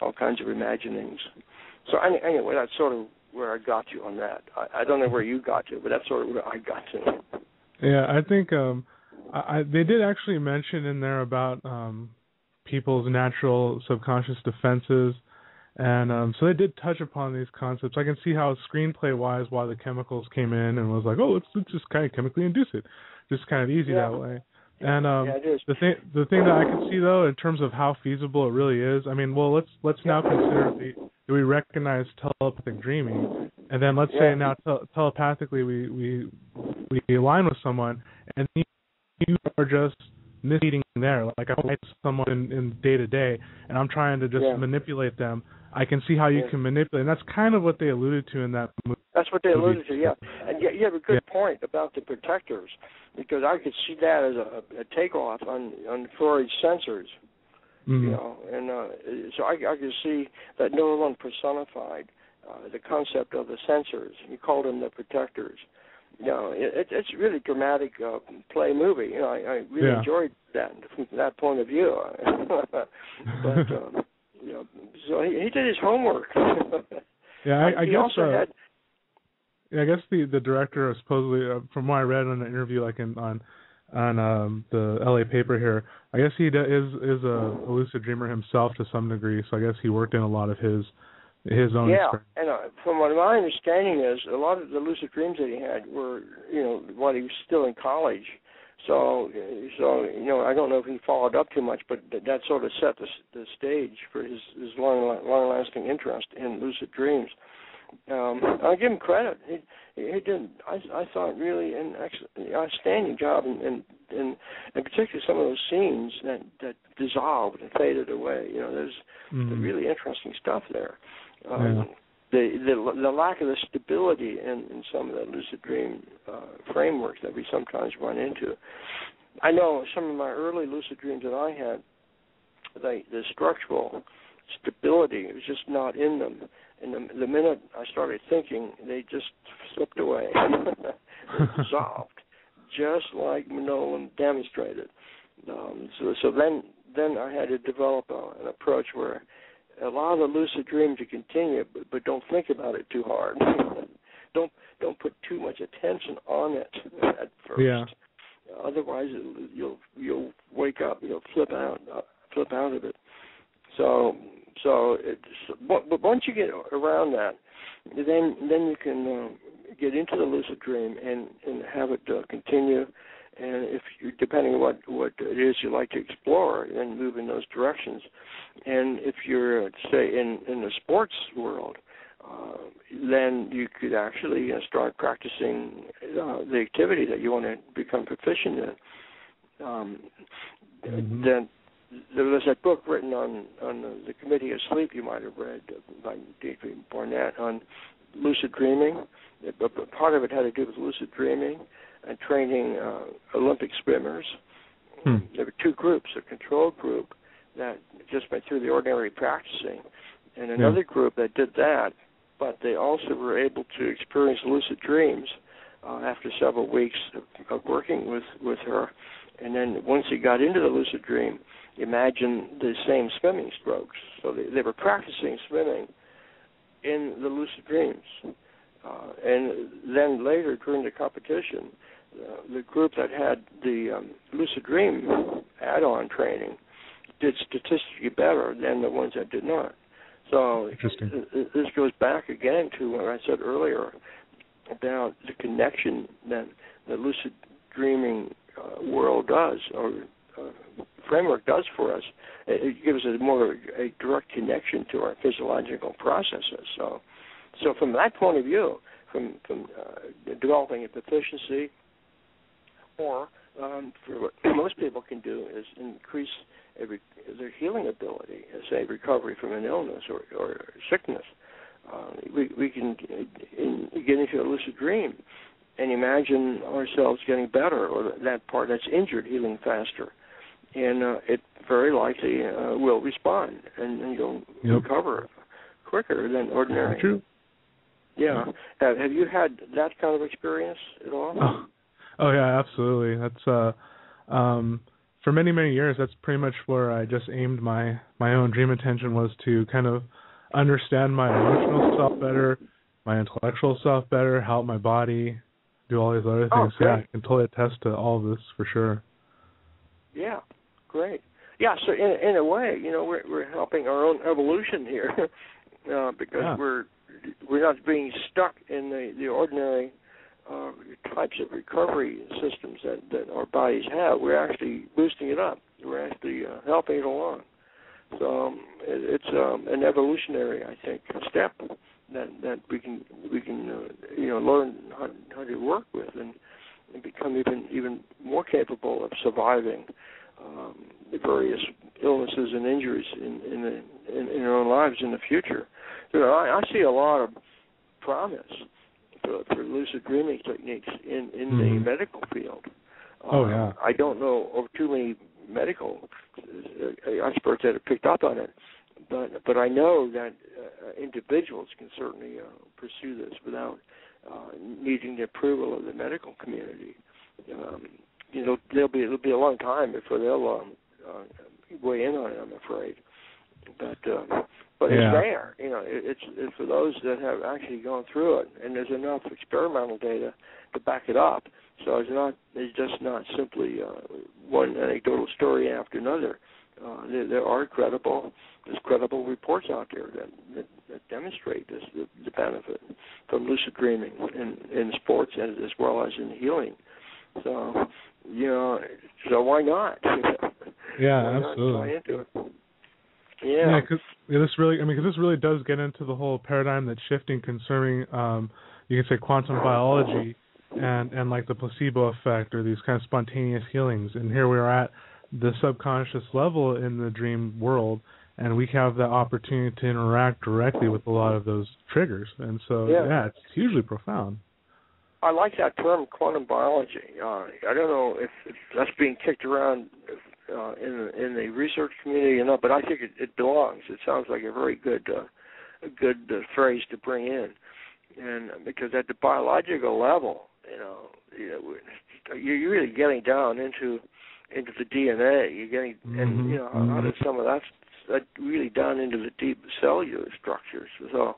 all kinds of imaginings. So anyway, that's sort of where I got you on that. I don't know where you got to, but that's sort of where I got to. Yeah, I think they did actually mention in there about people's natural subconscious defenses, and so they did touch upon these concepts. I can see how screenplay-wise why the chemicals came in and was like, oh, let's just kind of chemically induce it. Just kind of easy that way. And the thing that I can see though, in terms of how feasible it really is, I mean, well, let's now consider do we recognize telepathic dreaming, and then let's say now telepathically we align with someone, and you are just misleading there. Like I find someone in day to day, and I'm trying to just manipulate them. I can see how you can manipulate, and that's kind of what they alluded to in that movie. That's what they alluded to, yeah. And you have a good point about the protectors, because I could see that as a takeoff on Freud's sensors, and so I could see that no one personified the concept of the sensors. You called them the protectors. It's a really dramatic play movie. I really enjoyed that from that point of view. But so he did his homework. I guess. I guess the director supposedly, from what I read in an interview, like on the LA paper here, I guess he is a lucid dreamer himself to some degree. So I guess he worked in a lot of his own. Yeah, and from what my understanding is, a lot of the lucid dreams that he had were, while he was still in college. So I don't know if he followed up too much, but that sort of set the stage for his long-lasting interest in lucid dreams. I'll give him credit. He did, I thought, really an outstanding job, and particularly some of those scenes that dissolved and faded away. There's really interesting stuff there. The lack of the stability in some of the lucid dream frameworks that we sometimes run into. I know some of my early lucid dreams that I had, the structural stability was just not in them. And the minute I started thinking, they just slipped away. They dissolved, just like Nolan demonstrated. So then I had to develop an approach where a lot of the lucid dreams you continue, but don't think about it too hard. Don't put too much attention on it at first. Yeah. Otherwise, you'll wake up, you'll flip out of it. So but once you get around that, then you can get into the lucid dream and have it continue. And if you, depending on what it is you like to explore, then move in those directions. And if you're, say, in the sports world, then you could actually start practicing the activity that you want to become proficient in. Then there was a book written on the Committee of Sleep you might have read by Dietrich Barnett on lucid dreaming. Part of it had to do with lucid dreaming and training Olympic swimmers. There were two groups, a control group that just went through the ordinary practicing, and another group that did that, but they also were able to experience lucid dreams after several weeks of working with her. And then once he got into the lucid dream, imagine the same swimming strokes. So they were practicing swimming in the lucid dreams. And then later during the competition, the group that had the lucid dream add-on training did statistically better than the ones that did not. So this goes back again to what I said earlier about the connection that the lucid dreaming world does, or framework does for us. It gives us a direct connection to our physiological processes. So from that point of view, from developing a proficiency, or for what most people can do is increase their healing ability, say recovery from an illness or sickness. We can get into a lucid dream and imagine ourselves getting better, or that part that's injured healing faster. And it very likely will respond, and you'll recover quicker than ordinary. True. Yeah. Have you had that kind of experience at all? Oh yeah, absolutely. That's for many, many years, that's pretty much where I just aimed my own dream attention, was to kind of understand my emotional self better, my intellectual self better, help my body, do all these other things. Great. Yeah, I can totally attest to all of this for sure. Yeah, great. Yeah, so in a way, we're helping our own evolution here because we're not being stuck in the ordinary types of recovery systems that our bodies have. We're actually boosting it up. We're actually helping it along. So it's an evolutionary, I think, step that we can learn how to work with and become even more capable of surviving the various illnesses and injuries in our own lives in the future. I see a lot of promise for lucid dreaming techniques in the medical field. I don't know of too many medical experts that have picked up on it, but I know that individuals can certainly pursue this without needing the approval of the medical community. It'll be a long time before they'll weigh in on it, I'm afraid. But it's there. It's for those that have actually gone through it, and there's enough experimental data to back it up. So it's just not simply one anecdotal story after another. There are credible reports out there that demonstrate the benefit from lucid dreaming in sports as well as in healing. So so why not? Yeah, why absolutely. Not try into it? Yeah, because this really does get into the whole paradigm that's shifting concerning, you can say, quantum biology and like the placebo effect or these kind of spontaneous healings. And here we are at the subconscious level in the dream world, and we have the opportunity to interact directly with a lot of those triggers. And so, it's hugely profound. I like that term, quantum biology. I don't know if that's being kicked around in the research community or not, but I think it belongs. It sounds like a very good phrase to bring in, and because at the biological level, you're really getting down into the DNA. You're getting and how does some of that really down into the deep cellular structures. So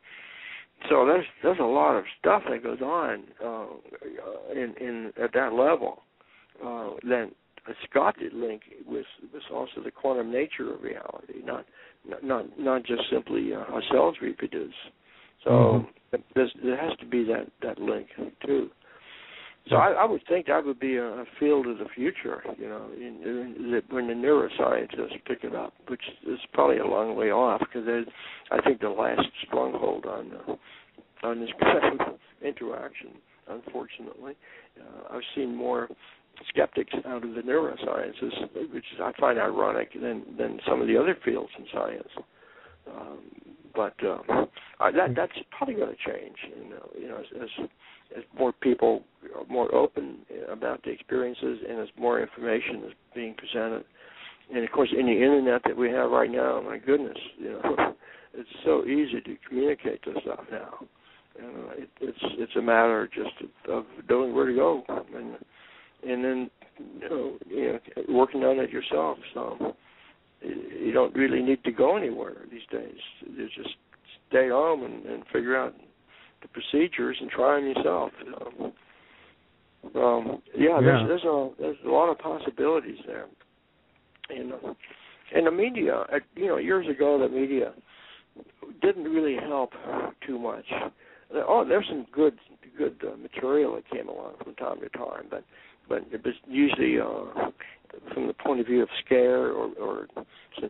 there's a lot of stuff that goes on in at that level that it's got to link with also the quantum nature of reality, not just simply how cells reproduce. So there has to be that link too. So I would think that would be a field of the future, when the neuroscientists pick it up, which is probably a long way off because I think the last stronghold on this kind of interaction, unfortunately. I've seen more skeptics out of the neurosciences, which I find ironic than some of the other fields in science. But that's probably going to change, as more people are more open about the experiences and as more information is being presented. And, of course, in the Internet that we have right now, my goodness, it's so easy to communicate this stuff now. It's a matter just of knowing where to go and then working on it yourself. So you don't really need to go anywhere these days. You just stay home and figure out the procedures and try them yourself. There's a lot of possibilities there. And the media, years ago, the media didn't really help too much. There's some good material that came along from time to time, but it was usually from the point of view of scare or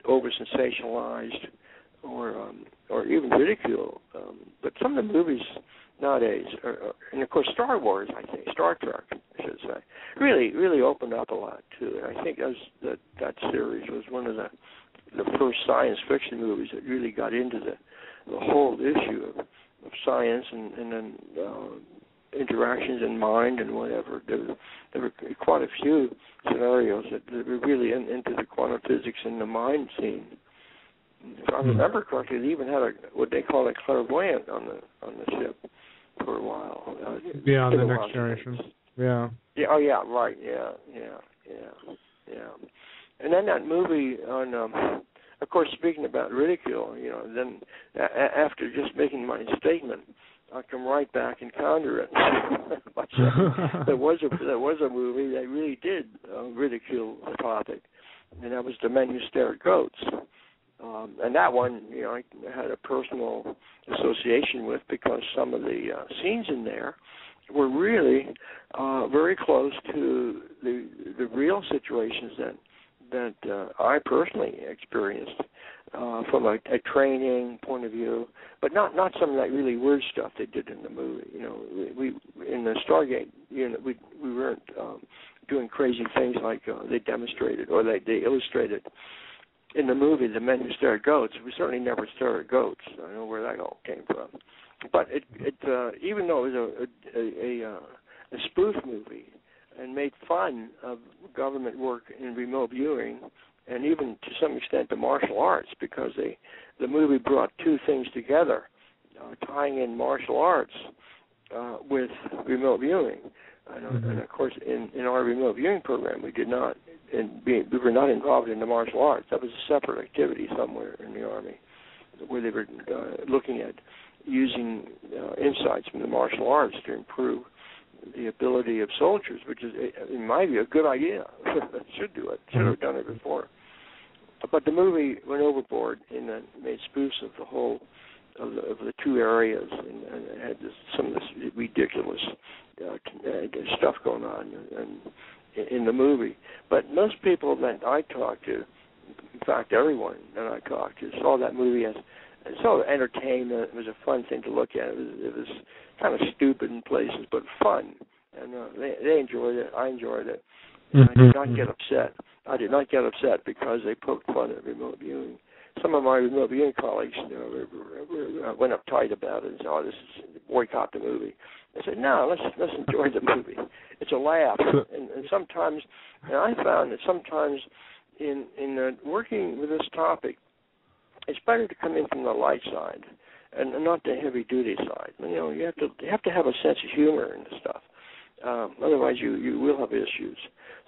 over sensationalized or even ridicule. But some of the movies nowadays, and of course Star Trek, I should say, really opened up a lot too. And I think that series was one of the first science fiction movies that really got into the whole issue of science and then interactions in mind and whatever. There were quite a few scenarios that were really into the quantum physics and the mind scene. If I remember correctly, they even had what they call a clairvoyant on the ship for a while. On the Next Generation. Yeah. Yeah. Oh, yeah. Right. Yeah. And then that movie on, of course, speaking about ridicule, then after just making my statement, I come right back and counter it. There was a movie that really did ridicule the topic, and that was The Men Who Stare at Goats. And that one, I had a personal association with because some of the scenes in there were really very close to the real situations that I personally experienced from a training point of view, but not some of that really weird stuff they did in the movie. We in the Stargate unit, we weren't doing crazy things like they demonstrated or they illustrated in the movie, The Men Who Stare at Goats. We certainly never stare at goats. I don't know where that all came from. But it even though it was a spoof movie and made fun of government work in remote viewing and even to some extent the martial arts, because the movie brought two things together, tying in martial arts with remote viewing. And of course, in our remote viewing program, we did not. We were not involved in the martial arts. That was a separate activity somewhere in the Army, where they were looking at using insights from the martial arts to improve the ability of soldiers, which is, in my view, a good idea. Should do it. Should have done it before. But the movie went overboard and made spoofs of the whole of the two areas, and it had some of this ridiculous stuff going on in the movie. But most people that I talked to, in fact, everyone that I talked to, saw that movie as so entertainment. It was a fun thing to look at. It was kind of stupid in places, but fun. And they enjoyed it. I enjoyed it. And I did not get upset. I did not get upset because they poked fun at remote viewing. Some of my remote viewing colleagues went uptight about it and said, this is boycott the movie. I said, no, let's enjoy the movie. It's a laugh. And sometimes, and I found that sometimes in working with this topic, it's better to come in from the light side and not the heavy-duty side. You have to have a sense of humor in this stuff. Otherwise, you will have issues.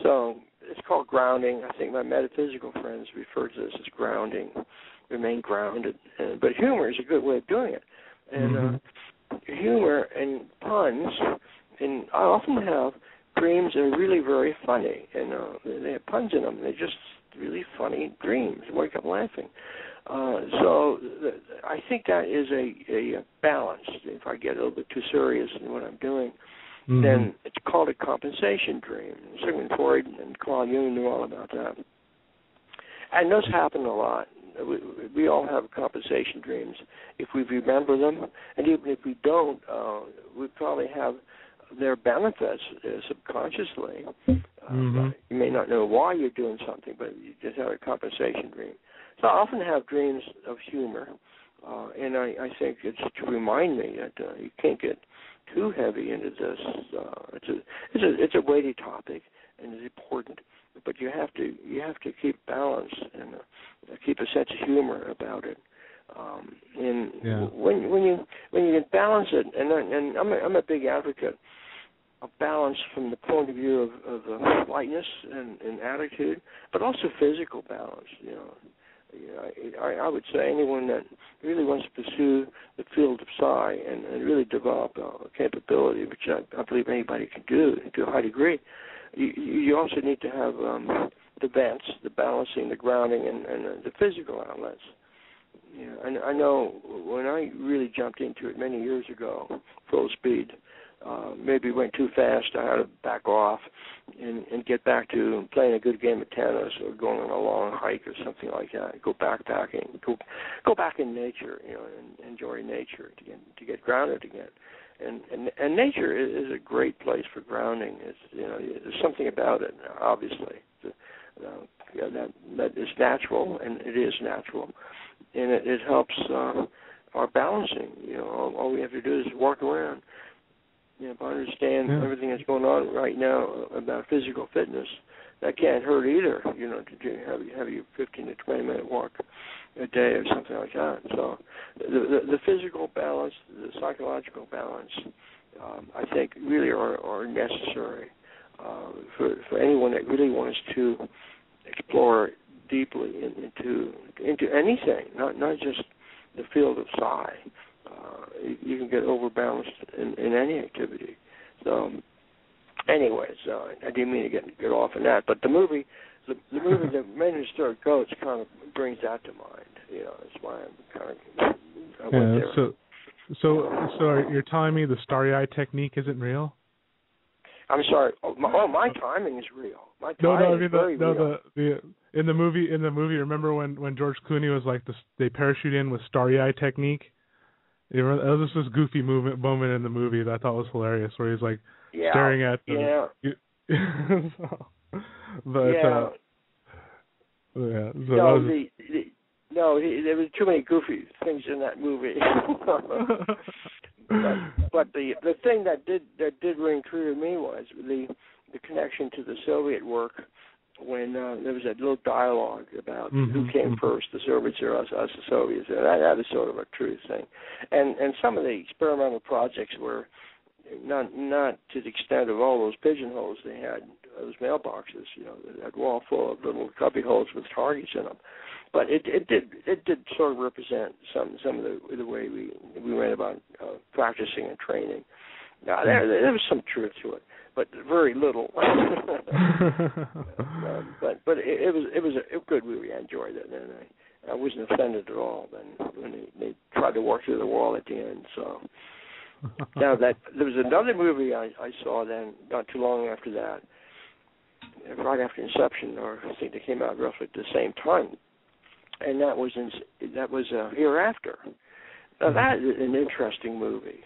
So it's called grounding. I think my metaphysical friends refer to this as grounding, remain grounded. But humor is a good way of doing it. And humor and puns, and I often have dreams that are really very funny, and they have puns in them. They're just really funny dreams. I wake up laughing. So I think that is a balance. If I get a little bit too serious in what I'm doing, then it's called a compensation dream. Sigmund Freud and Carl Jung knew all about that. And those happen a lot. We all have compensation dreams if we remember them. And even if we don't, we probably have their benefits subconsciously. You may not know why you're doing something, but you just have a compensation dream. So I often have dreams of humor, and I think it's to remind me that you can't get too heavy into this. It's a weighty topic, and it's important, but you have to keep balance and keep a sense of humor about it. When you can balance it, and I'm a big advocate balance from the point of view of lightness and attitude, but also physical balance. I would say anyone that really wants to pursue the field of Psi and really develop a capability, which I believe anybody can do to a high degree, you also need to have the vents, the balancing, the grounding, and the physical outlets. And I know when I really jumped into it many years ago, full speed, maybe went too fast. I had to back off and get back to playing a good game of tennis or going on a long hike or something like that. Go backpacking, go back in nature, and enjoy nature to get grounded again. And nature is a great place for grounding. There's something about it, obviously, that is natural, and it is natural, and it helps our balancing. All we have to do is walk around. If I understand everything that's going on right now about physical fitness, that can't hurt either, to have you 15 to 20-minute walk a day or something like that. So the physical balance, the psychological balance, I think really are necessary for anyone that really wants to explore deeply into anything, not just the field of Psi. You can get overbalanced in any activity. So, anyways, I didn't mean to get off on that, but the movie, The Men Who Stir Goats kind of brings that to mind. That's why I'm kind of I went there. So you're telling me the starry-eye technique isn't real? I'm sorry. My timing is real. My timing is very real. In the movie, remember when George Clooney was like they parachute in with starry-eye technique? There was this goofy moment in the movie that I thought was hilarious, where he's like staring at the. There was too many goofy things in that movie. but the thing that did ring true to me was the connection to the Soviet work when there was that little dialogue about who came first, the Soviets or us the Soviets. And that is sort of a true thing. And some of the experimental projects were not to the extent of all those pigeonholes they had, those mailboxes, that wall full of little cubby holes with targets in them. But it did sort of represent some of the way we went about practicing and training. Now there was some truth to it, but very little. but it was a good movie. I enjoyed it, and I wasn't offended at all when they tried to walk through the wall at the end. So now that there was another movie I saw then, not too long after that, right after Inception, or I think they came out roughly at the same time. And that was Hereafter. Now that is an interesting movie.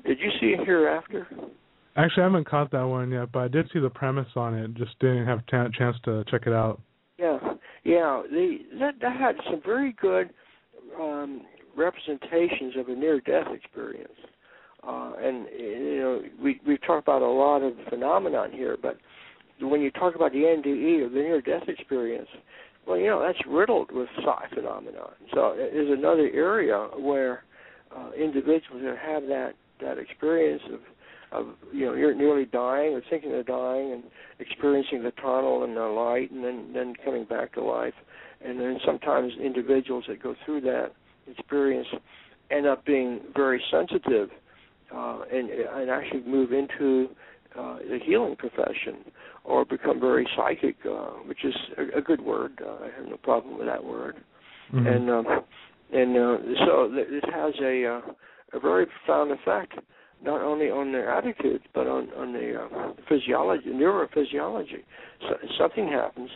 Did you see Hereafter? Actually, I haven't caught that one yet, but I did see the premise on it. Just didn't have a chance to check it out. Yeah. That had some very good representations of a near-death experience. And we've talked about a lot of phenomenon here, but when you talk about the NDE or the near-death experience, well, that's riddled with Psi phenomenon. So there's another area where individuals that have that experience of you're nearly dying or thinking they're dying and experiencing the tunnel and the light and then coming back to life. And then sometimes individuals that go through that experience end up being very sensitive and actually move into the healing profession or become very psychic, which is a good word. I have no problem with that word. Mm-hmm. So it has a very profound effect, not only on their attitudes, but on the physiology, neurophysiology. So something happens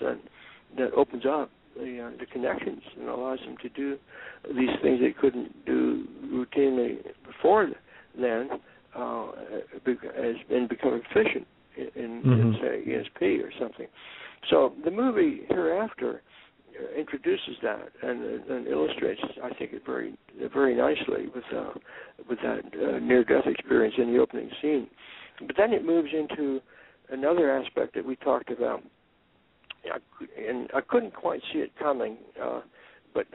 that opens up the connections and allows them to do these things they couldn't do routinely before then, and become efficient in say, ESP or something. So the movie Hereafter introduces that and illustrates, I think, it very nicely with that near-death experience in the opening scene. But then it moves into another aspect that we talked about, and I couldn't quite see it coming, but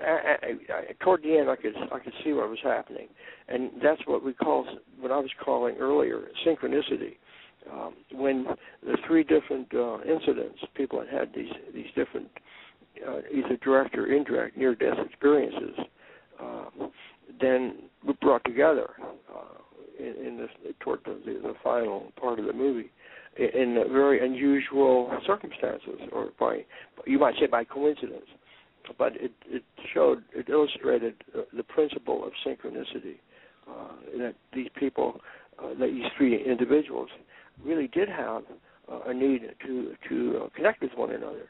toward the end I could see what was happening, and that's what I was calling earlier synchronicity. when the three different incidents, people had these different either direct or indirect near-death experiences, then were brought together toward the final part of the movie in very unusual circumstances, or you might say by coincidence. But it illustrated the principle of synchronicity, that these people, that these three individuals, really did have a need to connect with one another,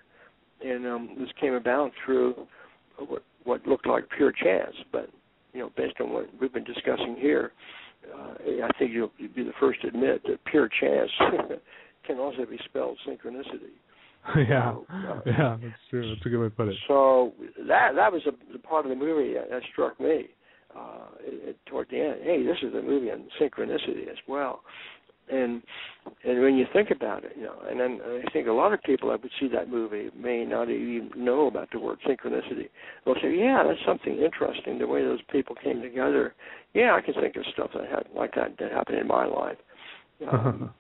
and this came about through what looked like pure chance. But based on what we've been discussing here, I think you'll be the first to admit that pure chance can also be spelled synchronicity. Yeah, that's true. That's a good way to put it. So that was the part of the movie that struck me toward the end. Hey, this is a movie on synchronicity as well. And when you think about it, and then I think a lot of people that would see that movie may not even know about the word synchronicity. They'll say, yeah, that's something interesting, the way those people came together. Yeah, I can think of stuff like that happened in my life.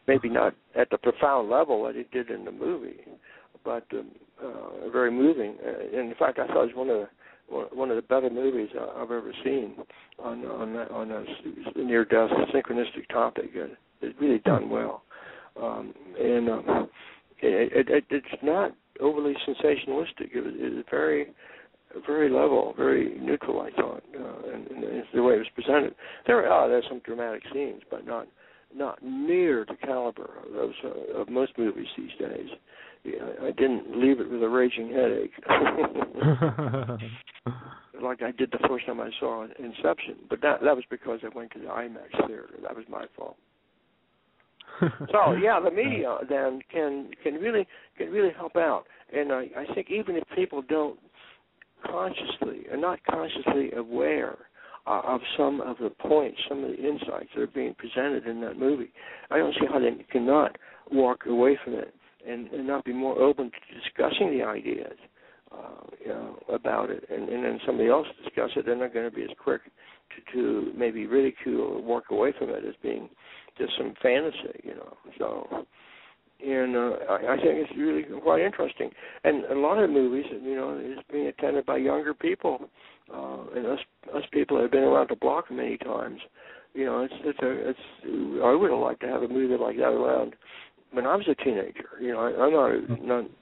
Maybe not at the profound level that it did in the movie, but very moving. And in fact, I thought it was one of the better movies I've ever seen on a near-death synchronistic topic. It's really done well, and it's not overly sensationalistic. It was very, very level, very neutral, I thought, and it's the way it was presented. There's some dramatic scenes, but not near the caliber of those of most movies these days. I didn't leave it with a raging headache, like I did the first time I saw Inception. But that was because I went to the IMAX theater. That was my fault. So yeah, the media then can really help out, and I think even if people don't consciously are not consciously aware of some of the points, some of the insights that are being presented in that movie, I don't see how they cannot walk away from it and not be more open to discussing the ideas about it, and then somebody else discuss it. They're not going to be as quick to maybe ridicule or walk away from it as being just some fantasy, So, and I think it's really quite interesting. And a lot of the movies, is being attended by younger people, and us people that have been around the block many times. I would have liked to have a movie like that around when I was a teenager. I'm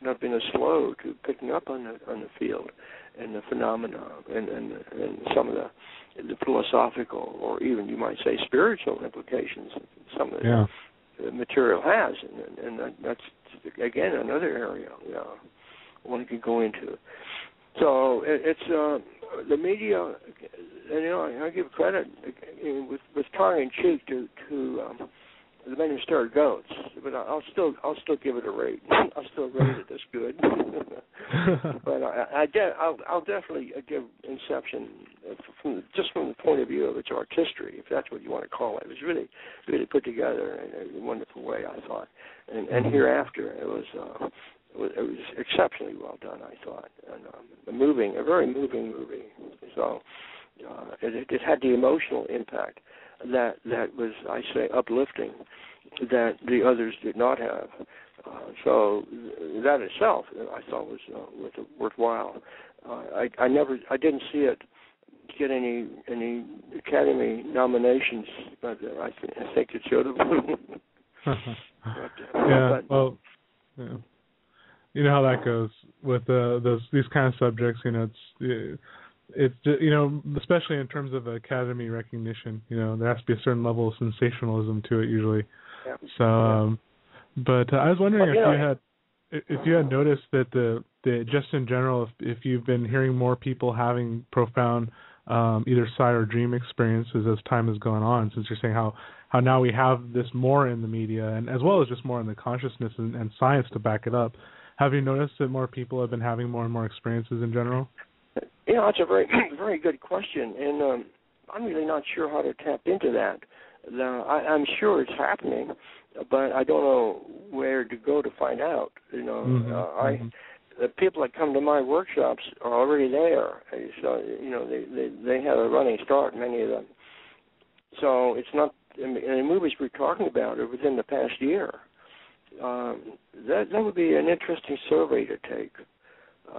not been as slow to picking up on the field and the phenomena and some of the philosophical, or even you might say spiritual implications some of the material has, and that's again another area one could go into. So it's the media, and I give credit with tongue in cheek to the men who started goats, but I'll still give it a rate. I'll still rate it as good. But I'll definitely give Inception from the point of view of its artistry, if that's what you want to call it. It was really, really put together in a wonderful way, I thought. And hereafter, it was exceptionally well done, I thought, and a very moving movie. So it had the emotional impact that was, I say, uplifting, that the others did not have. So that itself, I thought, was worthwhile. I didn't see it get any Academy nominations, but I think it should have. You know how that goes with these kind of subjects. It's especially in terms of Academy recognition. There has to be a certain level of sensationalism to it usually. Yeah. So, but I was wondering if you had noticed that the just in general, if you've been hearing more people having profound either psi or dream experiences as time has gone on, since you're saying how now we have this more in the media, and as well as just more in the consciousness and science to back it up. Have you noticed that more people have been having more and more experiences in general? It's a very, very good question, and I'm really not sure how to tap into that. I'm sure it's happening, but I don't know where to go to find out. The people that come to my workshops are already there, so they have a running start, many of them. So it's not and the movies we're talking about are within the past year. That would be an interesting survey to take.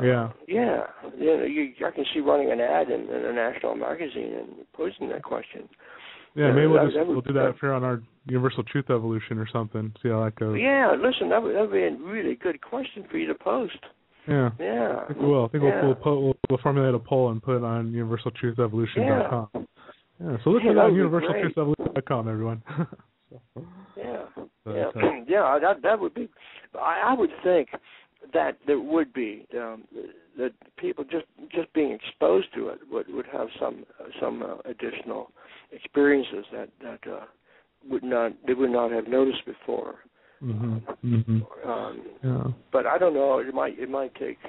Yeah. Yeah. I can see running an ad in a national magazine and posing that question. Yeah, maybe we'll do that for on our Universal Truth Evolution or something. See how that goes. Yeah, listen, that would be a really good question for you to post. Yeah. Yeah. I think we will. I think we'll formulate a poll and put it on universaltruthevolution.com. Yeah. So look at that on universaltruthevolution.com, everyone. That would be. I would think that there would be that people just being exposed to it would have some additional experiences that they would not have noticed before. But I don't know. It might take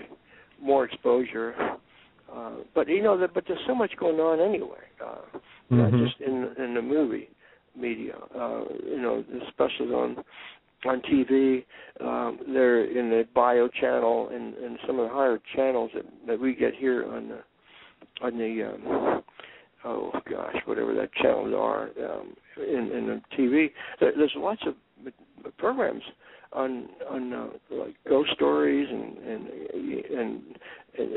more exposure. But but there's so much going on anyway. Not just in the movie media. Especially on TV. They're in the bio channel and some of the higher channels that we get here on the whatever that channels are in the TV. There's lots of programs on like ghost stories and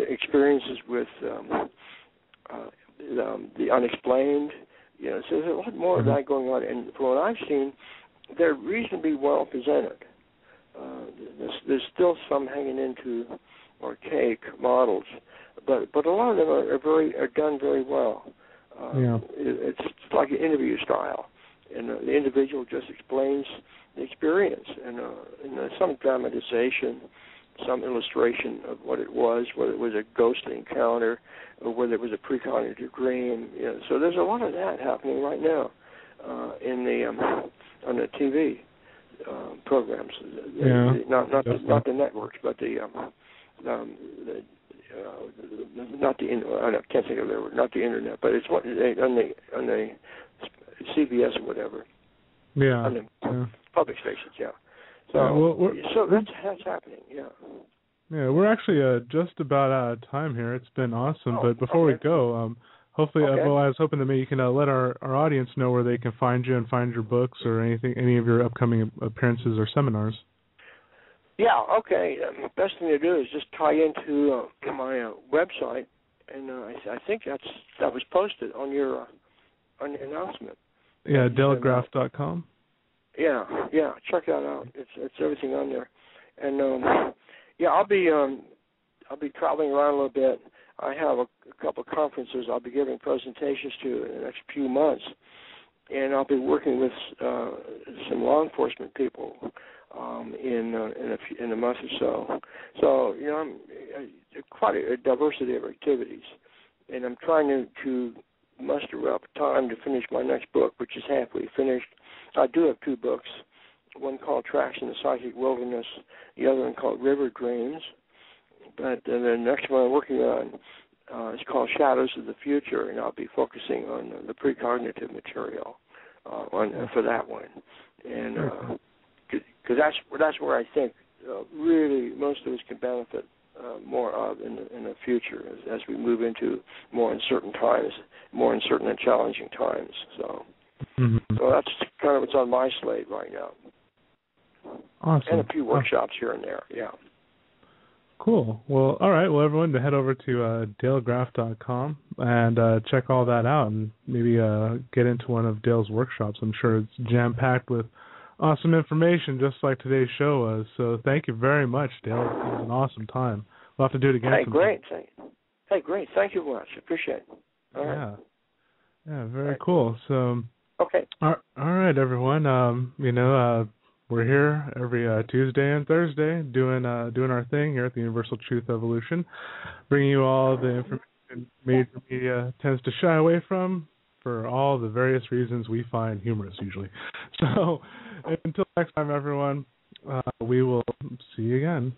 experiences with the unexplained. So there's a lot more of that going on. And from what I've seen, they're reasonably well presented. There's still some hanging into archaic models, but a lot of them are done very well. It's like an interview style, and the individual just explains the experience, and some dramatization, some illustration of what it was, whether it was a ghostly encounter or whether it was a precognitive dream. So there's a lot of that happening right now on the TV programs. Not the networks, but I can't think of the word, not the internet, but it's what on the CBS or whatever. Yeah. On the public stations. Yeah. So that's happening. Yeah. Yeah, we're actually just about out of time here. It's been awesome, but before we go, hopefully, I was hoping that maybe you can let our audience know where they can find you and find your books or any of your upcoming appearances or seminars. Yeah, okay. The best thing to do is just tie into my website, and I think that was posted on your announcement. Yeah, delagraff.com. Yeah, check that out. It's everything on there, and I'll be traveling around a little bit. I have a couple of conferences I'll be giving presentations to in the next few months, and I'll be working with some law enforcement people in a month or so. So I'm quite a diversity of activities, and I'm trying to muster up time to finish my next book, which is halfway finished. I do have two books, one called Tracks in the Psychic Wilderness, the other one called River Dreams. But the next one I'm working on is called Shadows of the Future, and I'll be focusing on the precognitive material for that one. And because that's where I think really most of us can benefit more of in the future as we move into more uncertain times, more uncertain and challenging times. So that's kind of what's on my slate right now. Awesome. And a few workshops here and there, yeah. Cool. Well, all right. Well, everyone, head over to dalegraff.com and check all that out and maybe get into one of Dale's workshops. I'm sure it's jam-packed with awesome information, just like today's show was. So thank you very much, Dale. It was an awesome time. We'll have to do it again sometime. Hey, great. Thank you much. Appreciate it. All right. Yeah, very cool. So, okay. All right, everyone. We're here every Tuesday and Thursday doing our thing here at the Universal Truth Evolution, bringing you all the information major media tends to shy away from for all the various reasons we find humorous usually. So until next time, everyone, we will see you again.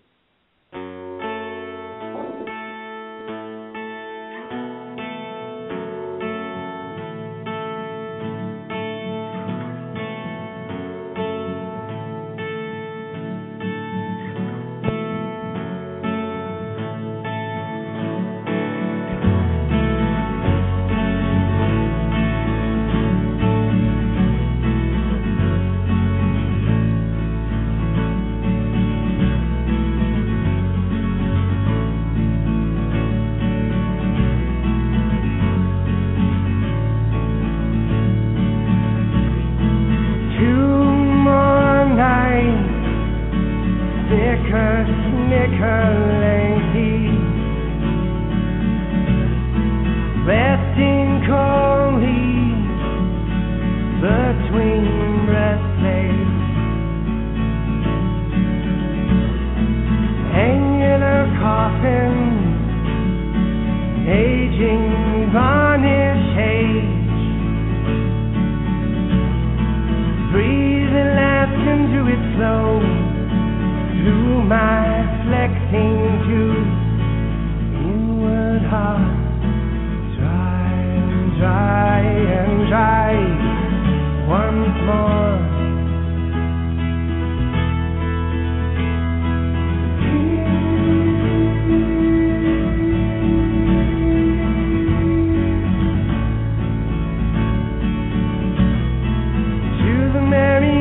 aging varnish haze. Breathe and laugh into its flow through my flexing tube. Inward heart, dry and dry and dry. Once more.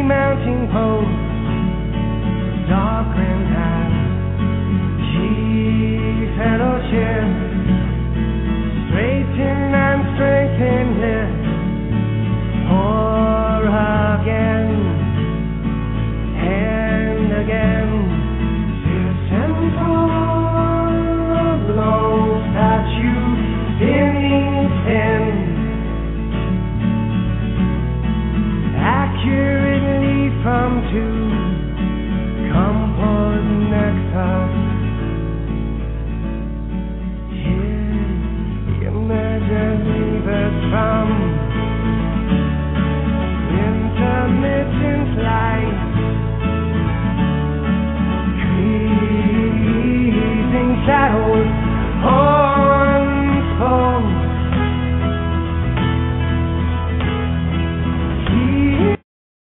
Mounting post, dark and high, she fellowship, straighten and strengthen this, pour again and again, to blows that you spinning thin, accurately from two comfort nexus. Here emerges levers from intermittent light.